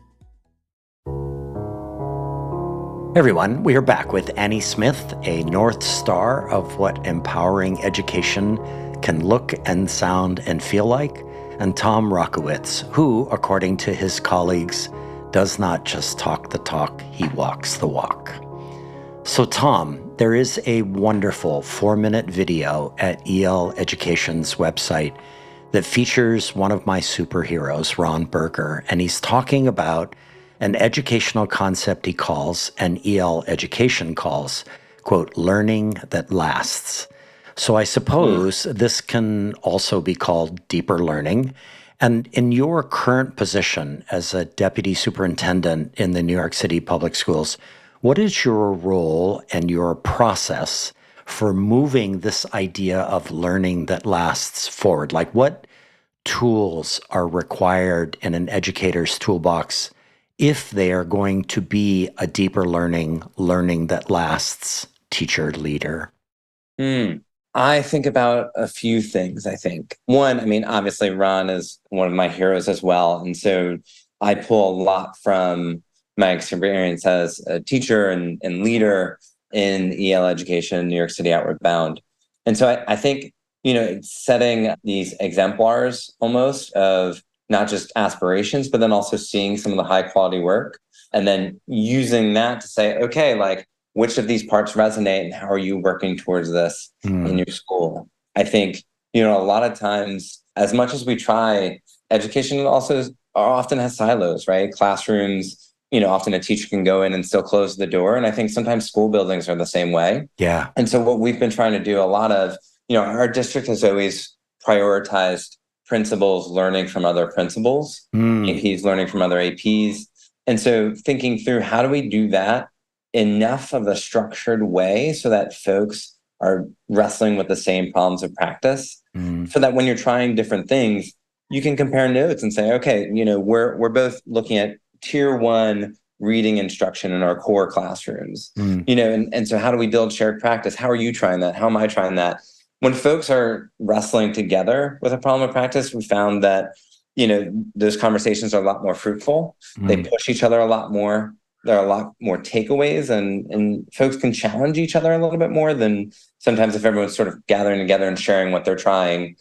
Hey everyone, we are back with Annie Smith, a North Star of what empowering education can look and sound and feel like, and Tom Rochowicz, who, according to his colleagues, does not just talk the talk, he walks the walk. So Tom, there is a wonderful 4-minute video at EL Education's website that features one of my superheroes, Ron Berger, and he's talking about an educational concept he calls, and EL Education calls, quote, learning that lasts. So I suppose this can also be called deeper learning. And in your current position as a deputy superintendent in the New York City Public Schools, what is your role and your process for moving this idea of learning that lasts forward? Like, what tools are required in an educator's toolbox if they are going to be a deeper learning that lasts teacher leader? I think about a few things, I think. One, I mean, obviously, Ron is one of my heroes as well. And so I pull a lot from my experience as a teacher and leader in EL education, New York City Outward Bound. And so I think, it's setting these exemplars almost of not just aspirations, but then also seeing some of the high quality work and then using that to say, okay, like, which of these parts resonate and how are you working towards this in your school? I think, a lot of times, as much as we try, education also often has silos, right? Classrooms, often a teacher can go in and still close the door. And I think sometimes school buildings are the same way. Yeah. And so what we've been trying to do a lot of, our district has always prioritized principals learning from other principals, APs learning from other APs. And so thinking through how do we do that enough of a structured way so that folks are wrestling with the same problems of practice so that when you're trying different things, you can compare notes and say, okay, we're both looking at tier 1 reading instruction in our core classrooms, and so how do we build shared practice? How are you trying that? How am I trying that? When folks are wrestling together with a problem of practice, we found that, those conversations are a lot more fruitful. They push each other a lot more. There are a lot more takeaways and folks can challenge each other a little bit more than sometimes if everyone's sort of gathering together and sharing what they're trying.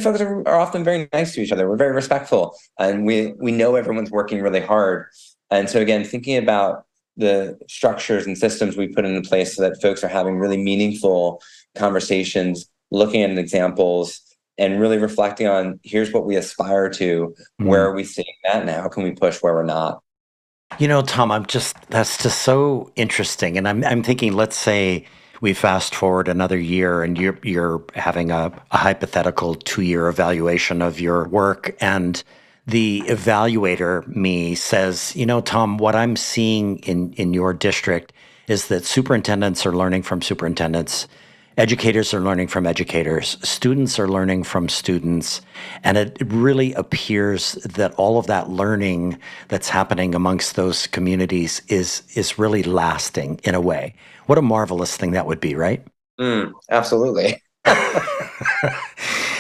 Folks are often very nice to each other. We're very respectful and we know everyone's working really hard. And so again, thinking about the structures and systems we put into place so that folks are having really meaningful conversations, looking at examples and really reflecting on here's what we aspire to, where are we seeing that and how can we push where we're not? Tom, that's just so interesting. And I'm thinking, let's say we fast forward another year and you're having a hypothetical 2-year evaluation of your work. And the evaluator, me, says, Tom, what I'm seeing in your district is that superintendents are learning from superintendents. Educators are learning from educators, students are learning from students, and it really appears that all of that learning that's happening amongst those communities is really lasting in a way. What a marvelous thing that would be, right? Absolutely.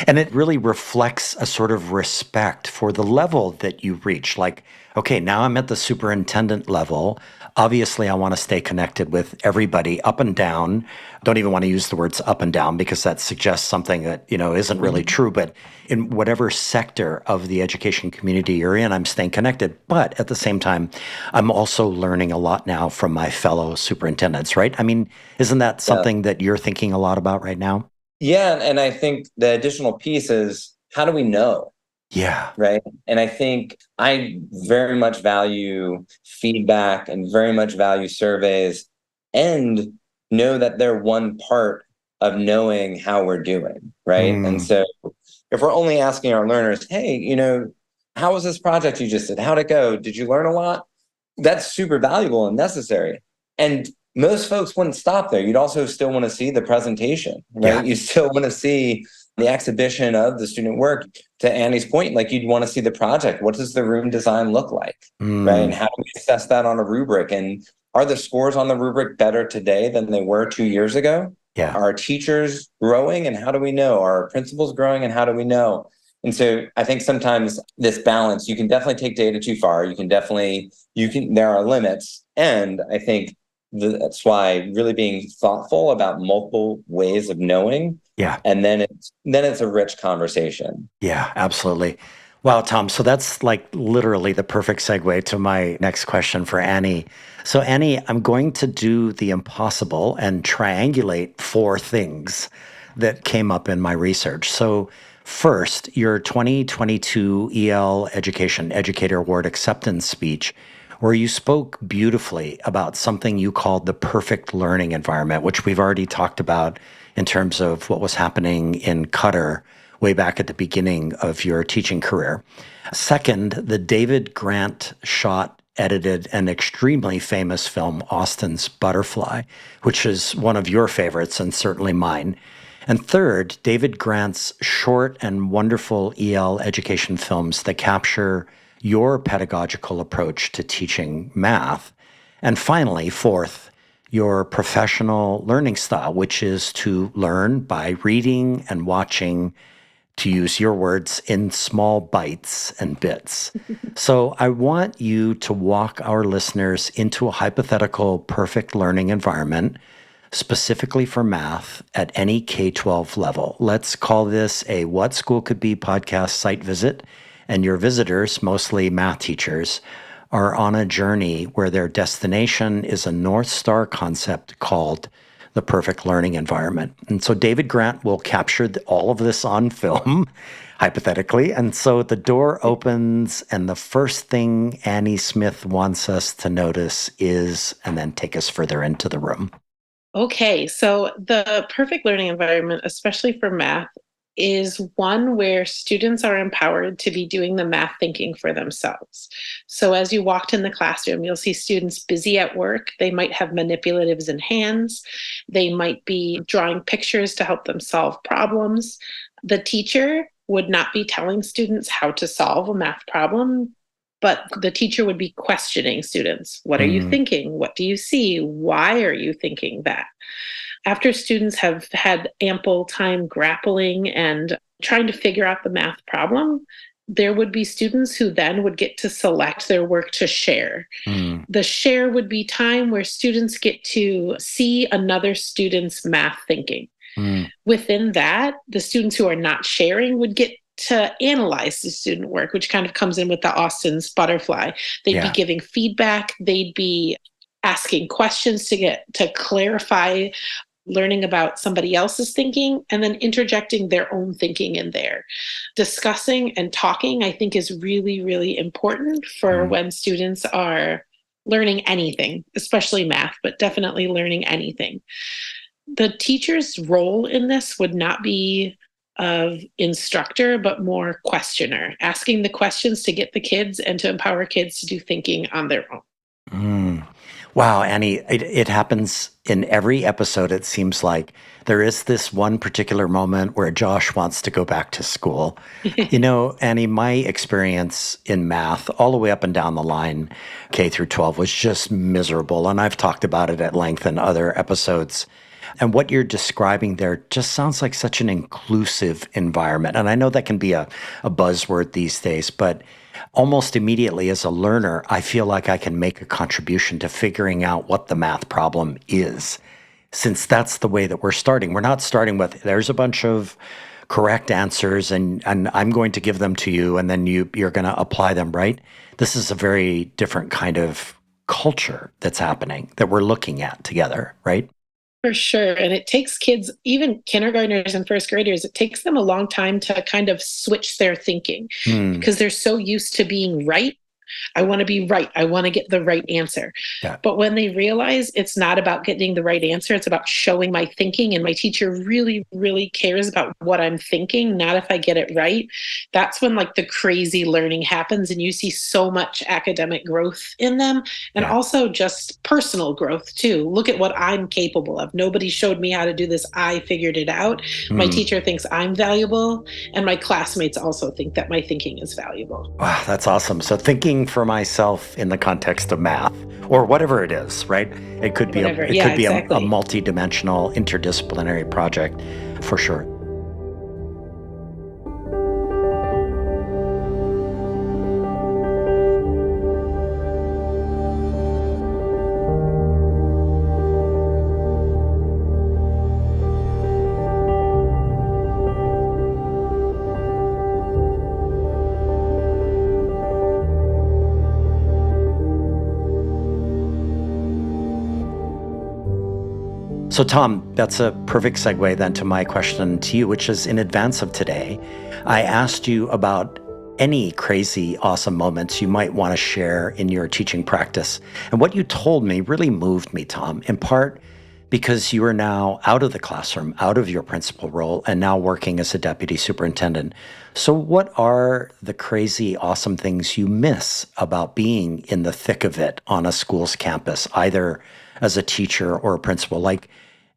And it really reflects a sort of respect for the level that you reach. Like, okay, now I'm at the superintendent level. Obviously, I want to stay connected with everybody up and down. Don't even want to use the words up and down because that suggests something that, isn't really true. But in whatever sector of the education community you're in, I'm staying connected. But at the same time, I'm also learning a lot now from my fellow superintendents, right? I mean, isn't that something that you're thinking a lot about right now? Yeah. And I think the additional piece is how do we know? Yeah. Right. And I think I very much value feedback and very much value surveys and know that they're one part of knowing how we're doing. Right. And so if we're only asking our learners, hey, how was this project you just did? How'd it go? Did you learn a lot? That's super valuable and necessary. And most folks wouldn't stop there. You'd also still want to see the presentation, right? Yeah. You still want to see the exhibition of the student work. To Annie's point, like you'd want to see the project. What does the room design look like, right? And how do we assess that on a rubric? And are the scores on the rubric better today than they were 2 years ago? Yeah. Are there growing and how do we know? Are our principals growing and how do we know? And so I think sometimes this balance, you can definitely take data too far. There are limits. And I think that's why really being thoughtful about multiple ways of knowing. Yeah. And then it's a rich conversation. Yeah, absolutely. Wow, Tom. So that's like literally the perfect segue to my next question for Annie. So Annie, I'm going to do the impossible and triangulate 4 things that came up in my research. So first, your 2022 EL Educator Award acceptance speech, where you spoke beautifully about something you called the perfect learning environment, which we've already talked about in terms of what was happening in Qatar way back at the beginning of your teaching career. Second, the David Grant shot, edited, and extremely famous film, Austin's Butterfly, which is one of your favorites and certainly mine. And third, David Grant's short and wonderful EL education films that capture your pedagogical approach to teaching math. And finally, fourth, your professional learning style, which is to learn by reading and watching, to use your words, in small bites and bits. So I want you to walk our listeners into a hypothetical perfect learning environment, specifically for math at any K-12 level. Let's call this a What School Could Be podcast site visit, and your visitors, mostly math teachers, are on a journey where their destination is a North Star concept called the perfect learning environment. And so David Grant will capture all of this on film, hypothetically. And so the door opens, and the first thing Annie Smith wants us to notice is, and then take us further into the room. Okay, so the perfect learning environment, especially for math, is one where students are empowered to be doing the math thinking for themselves. So as you walked in the classroom, you'll see students busy at work. They might have manipulatives in hands. They might be drawing pictures to help them solve problems. The teacher would not be telling students how to solve a math problem, but the teacher would be questioning students. What are you thinking? What do you see? Why are you thinking that? After students have had ample time grappling and trying to figure out the math problem, there would be students who then would get to select their work to share. The share would be time where students get to see another student's math thinking. Within that, the students who are not sharing would get to analyze the student work, which kind of comes in with the Austin's butterfly. They'd be giving feedback. They'd be asking questions to get to clarify, learning about somebody else's thinking, and then interjecting their own thinking in there. Discussing and talking, I think, is really, really important for when students are learning anything, especially math, but definitely learning anything. The teacher's role in this would not be of instructor, but more questioner, asking the questions to get the kids and to empower kids to do thinking on their own. Wow, Annie, it happens in every episode, it seems like. There is this one particular moment where Josh wants to go back to school. You know, Annie, my experience in math all the way up and down the line, K through 12, was just miserable. And I've talked about it at length in other episodes. And what you're describing there just sounds like such an inclusive environment. And I know that can be a buzzword these days, but almost immediately as a learner, I feel like I can make a contribution to figuring out what the math problem is, since that's the way that we're starting. We're not starting with, there's a bunch of correct answers and I'm going to give them to you and then you're going to apply them, right? This is a very different kind of culture that's happening that we're looking at together, right? For sure. And it takes kids, even kindergartners and first graders, it takes them a long time to kind of switch their thinking because they're so used to being right. I want to be right. I want to get the right answer. Yeah. But when they realize it's not about getting the right answer, it's about showing my thinking, and my teacher really, really cares about what I'm thinking, not if I get it right. That's when like the crazy learning happens, and you see so much academic growth in them, and also just personal growth too. Look at what I'm capable of. Nobody showed me how to do this. I figured it out. My teacher thinks I'm valuable, and my classmates also think that my thinking is valuable. Wow, that's awesome. So thinking for myself in the context of math or whatever it is, right? It could be Exactly. a multi-dimensional interdisciplinary project for sure. So, Tom, that's a perfect segue then to my question to you, which is in advance of today. I asked you about any crazy, awesome moments you might want to share in your teaching practice. And what you told me really moved me, Tom, in part because you are now out of the classroom, out of your principal role, and now working as a deputy superintendent. So what are the crazy, awesome things you miss about being in the thick of it on a school's campus, either as a teacher or a principal? Like,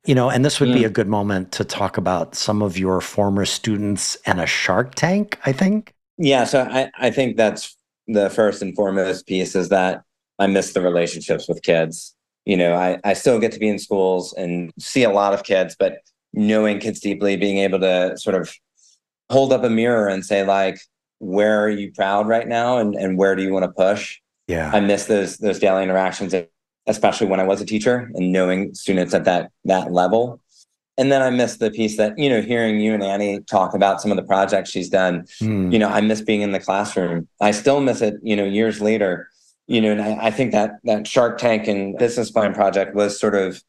you know, and this would be a good moment to talk about some of your former students and a Shark Tank, I think. Yeah, so I think that's the first and foremost piece, is that I miss the relationships with kids. I still get to be in schools and see a lot of kids, but knowing kids deeply, being able to sort of hold up a mirror and say, like, where are you proud right now? And where do you want to push? Yeah. I miss those daily interactions, especially when I was a teacher and knowing students at that level. And then I miss the piece that, hearing you and Annie talk about some of the projects she's done, I miss being in the classroom. I still miss it, years later, and I think that Shark Tank and Business Plan project was sort of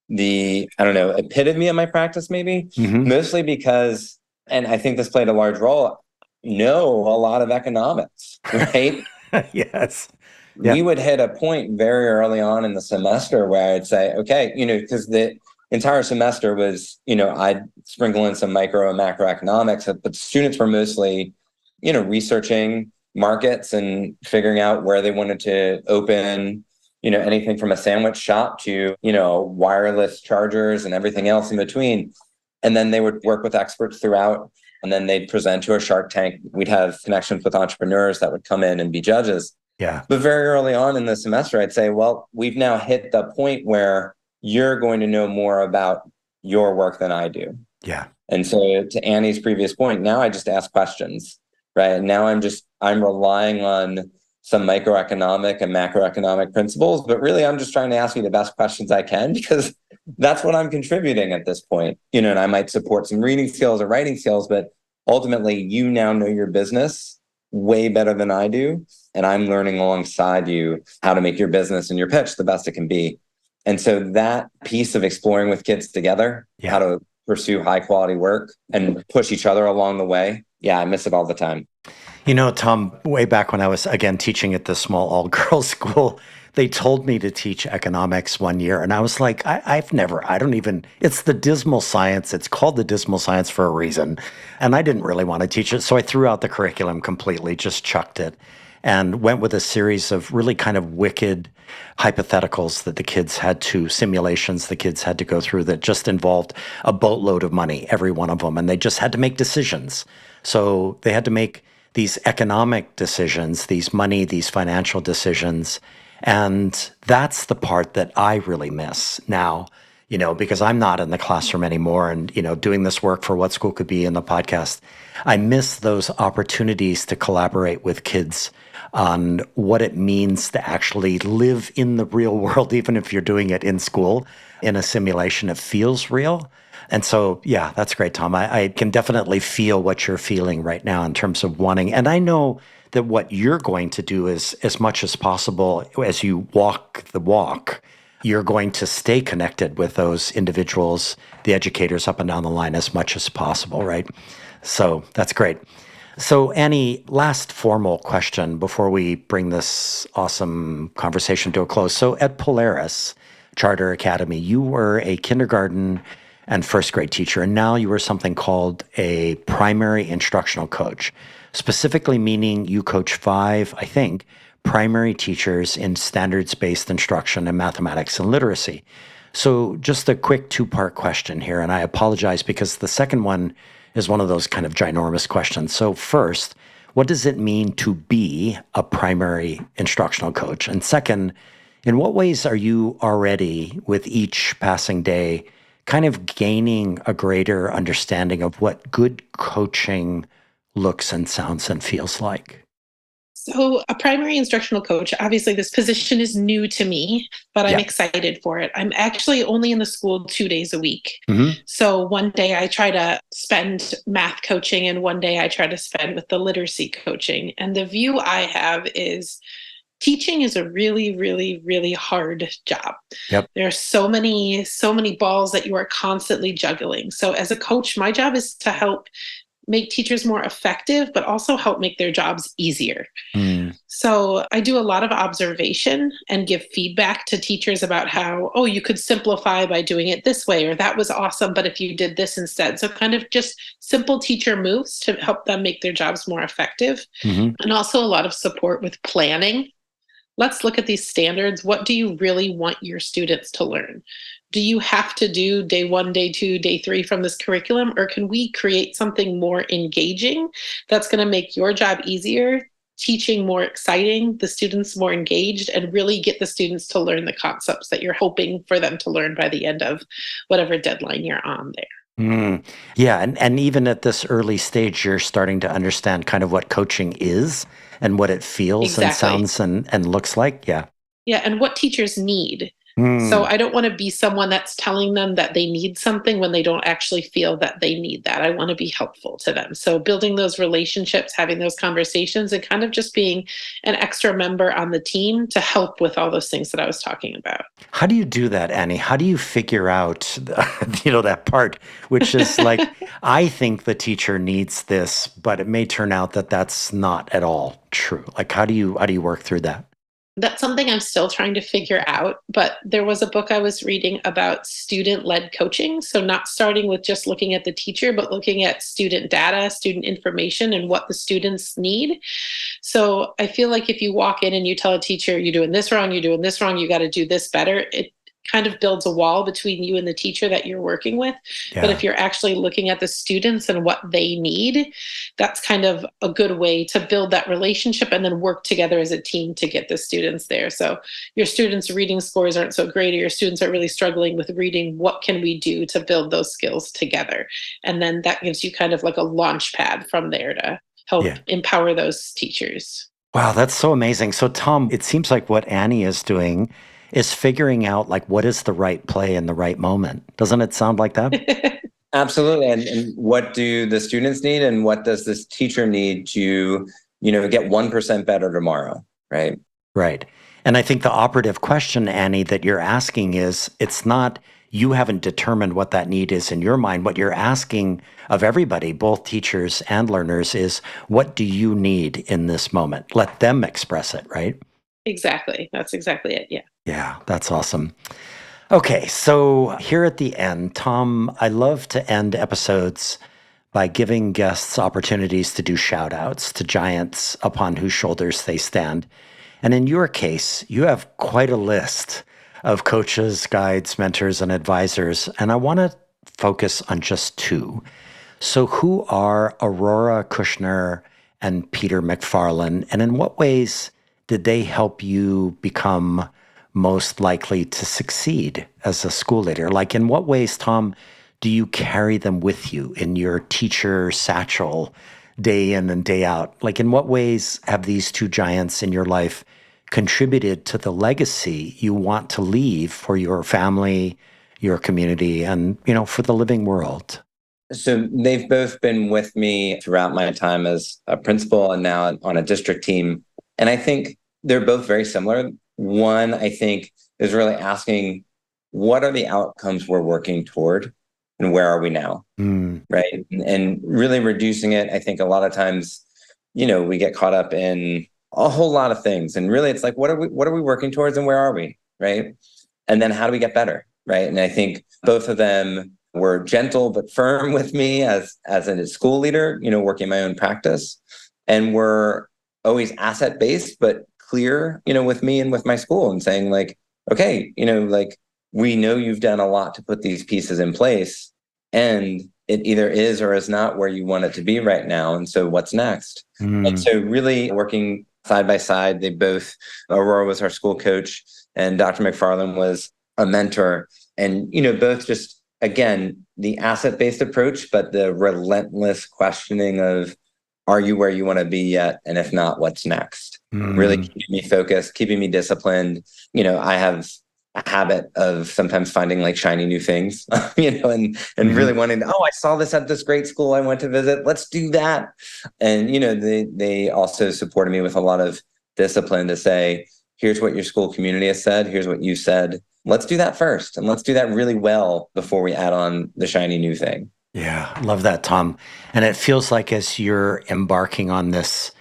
the, I don't know, epitome of my practice, maybe, mostly because, and I think this played a large role, know a lot of economics, right? Yes. We would hit a point very early on in the semester where I'd say, okay, because the entire semester was, I'd sprinkle in some micro and macroeconomics, but students were mostly, researching markets and figuring out where they wanted to open, anything from a sandwich shop to, wireless chargers and everything else in between. And then they would work with experts throughout, and then they'd present to a Shark Tank. We'd have connections with entrepreneurs that would come in and be judges. Yeah. But very early on in the semester, I'd say, well, we've now hit the point where you're going to know more about your work than I do. Yeah. And so to Annie's previous point, now I just ask questions, right? And now I'm relying on some microeconomic and macroeconomic principles, but really I'm just trying to ask you the best questions I can, because that's what I'm contributing at this point. And I might support some reading skills or writing skills, but ultimately you now know your business way better than I do. And I'm learning alongside you how to make your business and your pitch the best it can be. And so that piece of exploring with kids together, how to pursue high quality work and push each other along the way. Yeah, I miss it all the time. Tom, way back when I was, again, teaching at this small all-girls school, they told me to teach economics one year. And I was like, it's the dismal science. It's called the dismal science for a reason. And I didn't really want to teach it. So I threw out the curriculum completely, just chucked it, and went with a series of really kind of wicked hypotheticals that simulations the kids had to go through that just involved a boatload of money, every one of them. And they just had to make decisions. So they had to make these economic decisions, these financial decisions. And that's the part that I really miss now, because I'm not in the classroom anymore and, doing this work for What School Could Be in the podcast. I miss those opportunities to collaborate with kids on what it means to actually live in the real world, even if you're doing it in school, in a simulation. It feels real. And so, yeah, that's great, Tom. I can definitely feel what you're feeling right now in terms of wanting. And I know that what you're going to do is, as much as possible, as you walk the walk, you're going to stay connected with those individuals, the educators up and down the line, as much as possible, right? So that's great. So Annie, last formal question before we bring this awesome conversation to a close. So at Polaris Charter Academy, you were a kindergarten and first grade teacher, and now you are something called a primary instructional coach, specifically meaning you coach 5, I think, primary teachers in standards-based instruction in mathematics and literacy. So just a quick 2-part question here, and I apologize because the second one is one of those kind of ginormous questions. So first, what does it mean to be a primary instructional coach? And second, in what ways are you already, with each passing day, kind of gaining a greater understanding of what good coaching looks and sounds and feels like? So a primary instructional coach, obviously this position is new to me, but I'm excited for it. I'm actually only in the school 2 days a week. So one day I try to spend math coaching and one day I try to spend with the literacy coaching. And the view I have is teaching is a really, really, really hard job. There are so many balls that you are constantly juggling. So as a coach, my job is to help make teachers more effective, but also help make their jobs easier. So I do a lot of observation and give feedback to teachers about how, you could simplify by doing it this way, or that was awesome, but if you did this instead. So kind of just simple teacher moves to help them make their jobs more effective. And also a lot of support with planning. Let's look at these standards. What do you really want your students to learn? Do you have to do day 1, day 2, day 3 from this curriculum? Or can we create something more engaging that's going to make your job easier teaching more exciting, the students more engaged, and really get the students to learn the concepts that you're hoping for them to learn by the end of whatever deadline you're on there. Yeah, and even at this early stage, you're starting to understand kind of what coaching is and what it feels and Exactly. sounds and looks like. Yeah. Yeah, and what teachers need. So Mm. I don't want to be someone that's telling them that they need something when they don't actually feel that they need that. I want to be helpful to them. So building those relationships, having those conversations, and kind of just being an extra member on the team to help with all those things that I was talking about. How do you do that, Annie? How do you figure out, that part, which is like, I think the teacher needs this, but it may turn out that that's not at all true. Like, how do you work through that? That's something I'm still trying to figure out. But there was a book I was reading about student-led coaching. So not starting with just looking at the teacher, but looking at student data, student information, and what the students need. So I feel like if you walk in and you tell a teacher, you're doing this wrong, you got to do this better, it kind of builds a wall between you and the teacher that you're working with. But Yeah. if you're actually looking at the students and what they need, that's kind of a good way to build that relationship and then work together as a team to get the students there. So your students' reading scores aren't so great, or your students are really struggling with reading. What can we do to build those skills together? And then that gives you kind of like a launch pad from there to help Yeah. empower those teachers. Wow, that's so amazing. So, Tom, it seems like what Annie is doing is figuring out like what is the right play in the right moment. Doesn't it sound like that? Absolutely. And what do the students need, and what does this teacher need to, get 1% better tomorrow, right? Right. And I think the operative question, Annie, that you're asking is it's not you haven't determined what that need is in your mind. What you're asking of everybody, both teachers and learners, is what do you need in this moment? Let them express it, right? Exactly. That's exactly it. Yeah. Yeah, that's awesome. Okay, so here at the end, Tom, I love to end episodes by giving guests opportunities to do shout outs to giants upon whose shoulders they stand. And in your case, you have quite a list of coaches, guides, mentors, and advisors. And I want to focus on just two. So, who are Aurora Kushner and Peter McFarlane? And in what ways did they help you become most likely to succeed as a school leader? Like, in what ways, Tom, do you carry them with you in your teacher satchel day in and day out? Like, in what ways have these two giants in your life contributed to the legacy you want to leave for your family, your community, and, for the living world? So they've both been with me throughout my time as a principal and now on a district team. And I think they're both very similar. One, I think, is really asking, what are the outcomes we're working toward and where are we now? Right. And really reducing it. I think a lot of times, we get caught up in a whole lot of things. And really it's like, what are we working towards and where are we? Right. And then how do we get better? Right. And I think both of them were gentle but firm with me as a school leader, working my own practice, and were always asset based, but clear, with me and with my school, and saying like, okay, like, we know you've done a lot to put these pieces in place, and it either is or is not where you want it to be right now. And so what's next? And so really working side by side, Aurora was our school coach and Dr. McFarlane was a mentor, and, both just, again, the asset-based approach, but the relentless questioning of, are you where you want to be yet? And if not, what's next? Really keeping me focused, keeping me disciplined. I have a habit of sometimes finding like shiny new things, and really wanting to, I saw this at this great school I went to visit. Let's do that. And, they also supported me with a lot of discipline to say, here's what your school community has said. Here's what you said. Let's do that first. And let's do that really well before we add on the shiny new thing. Yeah, love that, Tom. And it feels like as you're embarking on this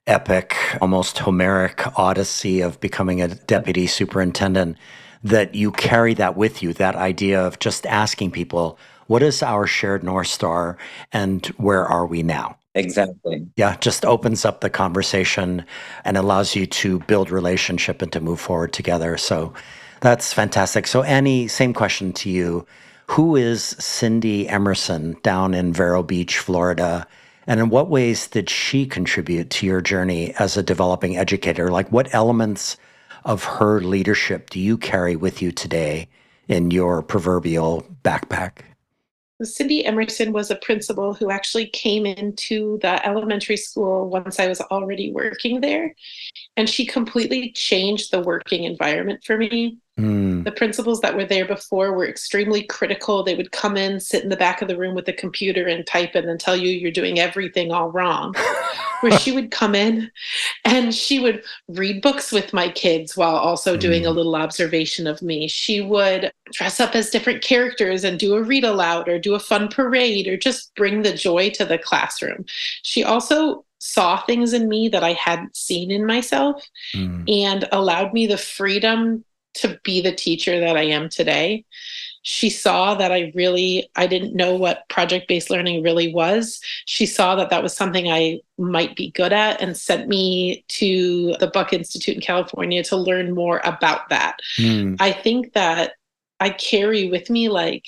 epic, almost Homeric odyssey of becoming a deputy superintendent, that you carry that with you, that idea of just asking people, what is our shared North Star and where are we now? Exactly. Yeah, just opens up the conversation and allows you to build relationship and to move forward together. So that's fantastic. So Annie, same question to you. Who is Cindy Emerson down in Vero Beach, Florida? And in what ways did she contribute to your journey as a developing educator? Like, what elements of her leadership do you carry with you today in your proverbial backpack? Cindy Emerson was a principal who actually came into the elementary school once I was already working there. And she completely changed the working environment for me. The principals that were there before were extremely critical. They would come in, sit in the back of the room with the computer and type and then tell you you're doing everything all wrong. Where she would come in and she would read books with my kids while also doing a little observation of me. She would dress up as different characters and do a read aloud or do a fun parade or just bring the joy to the classroom. She also saw things in me that I hadn't seen in myself and allowed me the freedom to be the teacher that I am today. She saw that I didn't know what project-based learning really was. She saw that that was something I might be good at and sent me to the Buck Institute in California to learn more about that. I think that I carry with me, like,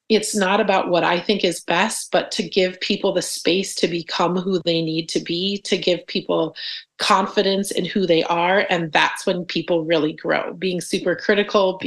it's not about what I think is best, but to give people the space to become who they need to be, to give people confidence in who they are. And that's when people really grow. Being super critical,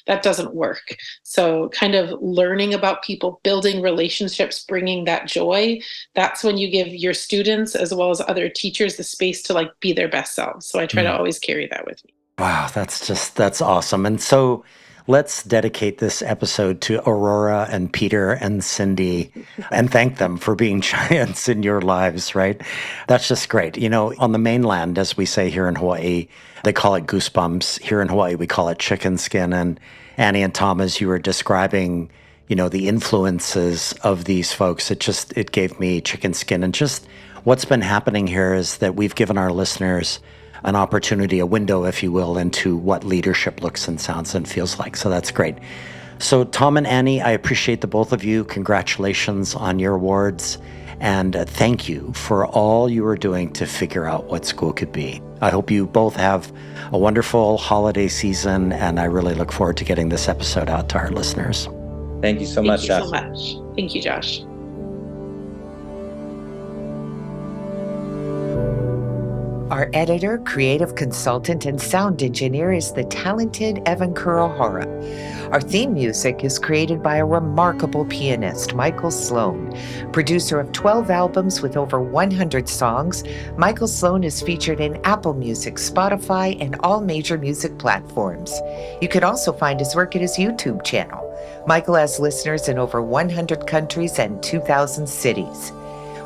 that doesn't work. So kind of learning about people, building relationships, bringing that joy, that's when you give your students as well as other teachers the space to like be their best selves. So I try to always carry that with me. Wow, that's awesome. And so let's dedicate this episode to Aurora and Peter and Cindy and thank them for being giants in your lives, right? That's just great. You know, on the mainland, as we say here in Hawaii, they call it goosebumps. Here in Hawaii, we call it chicken skin. And Annie and Tom, as you were describing, you know, the influences of these folks, it gave me chicken skin. And just what's been happening here is that we've given our listeners an opportunity, a window, if you will, into what leadership looks and sounds and feels like. So that's great. So Tom and Annie, I appreciate the both of you. Congratulations on your awards. And thank you for all you are doing to figure out what school could be. I hope you both have a wonderful holiday season, and I really look forward to getting this episode out to our listeners. Thank you so much, Josh. Thank you so much. Thank you, Josh. Our editor, creative consultant, and sound engineer is the talented Evan Kurohara. Our theme music is created by a remarkable pianist, Michael Sloan. Producer of 12 albums with over 100 songs, Michael Sloan is featured in Apple Music, Spotify, and all major music platforms. You can also find his work at his YouTube channel. Michael has listeners in over 100 countries and 2,000 cities.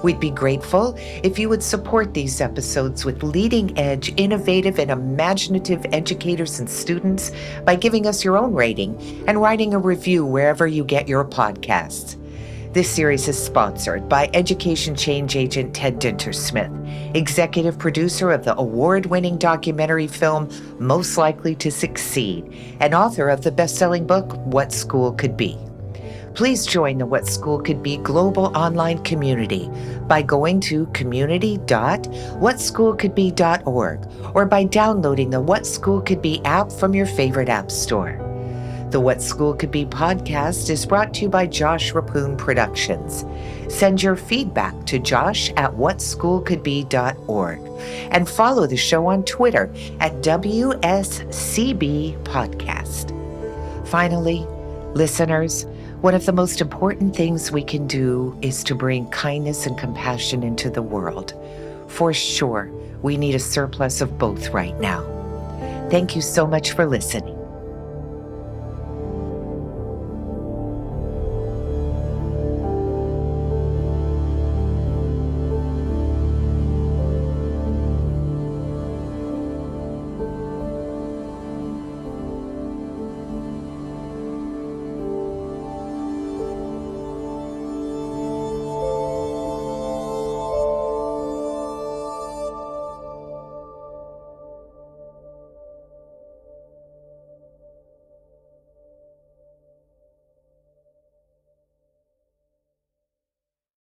We'd be grateful if you would support these episodes with leading-edge, innovative, and imaginative educators and students by giving us your own rating and writing a review wherever you get your podcasts. This series is sponsored by education change agent Ted Dintersmith, executive producer of the award-winning documentary film Most Likely to Succeed, and author of the best-selling book What School Could Be. Please join the What School Could Be global online community by going to community.whatschoolcouldbe.org or by downloading the What School Could Be app from your favorite app store. The What School Could Be podcast is brought to you by Josh Rapoon Productions. Send your feedback to josh@whatschoolcouldbe.org and follow the show on Twitter at WSCB Podcast. Finally, listeners, one of the most important things we can do is to bring kindness and compassion into the world. For sure, we need a surplus of both right now. Thank you so much for listening.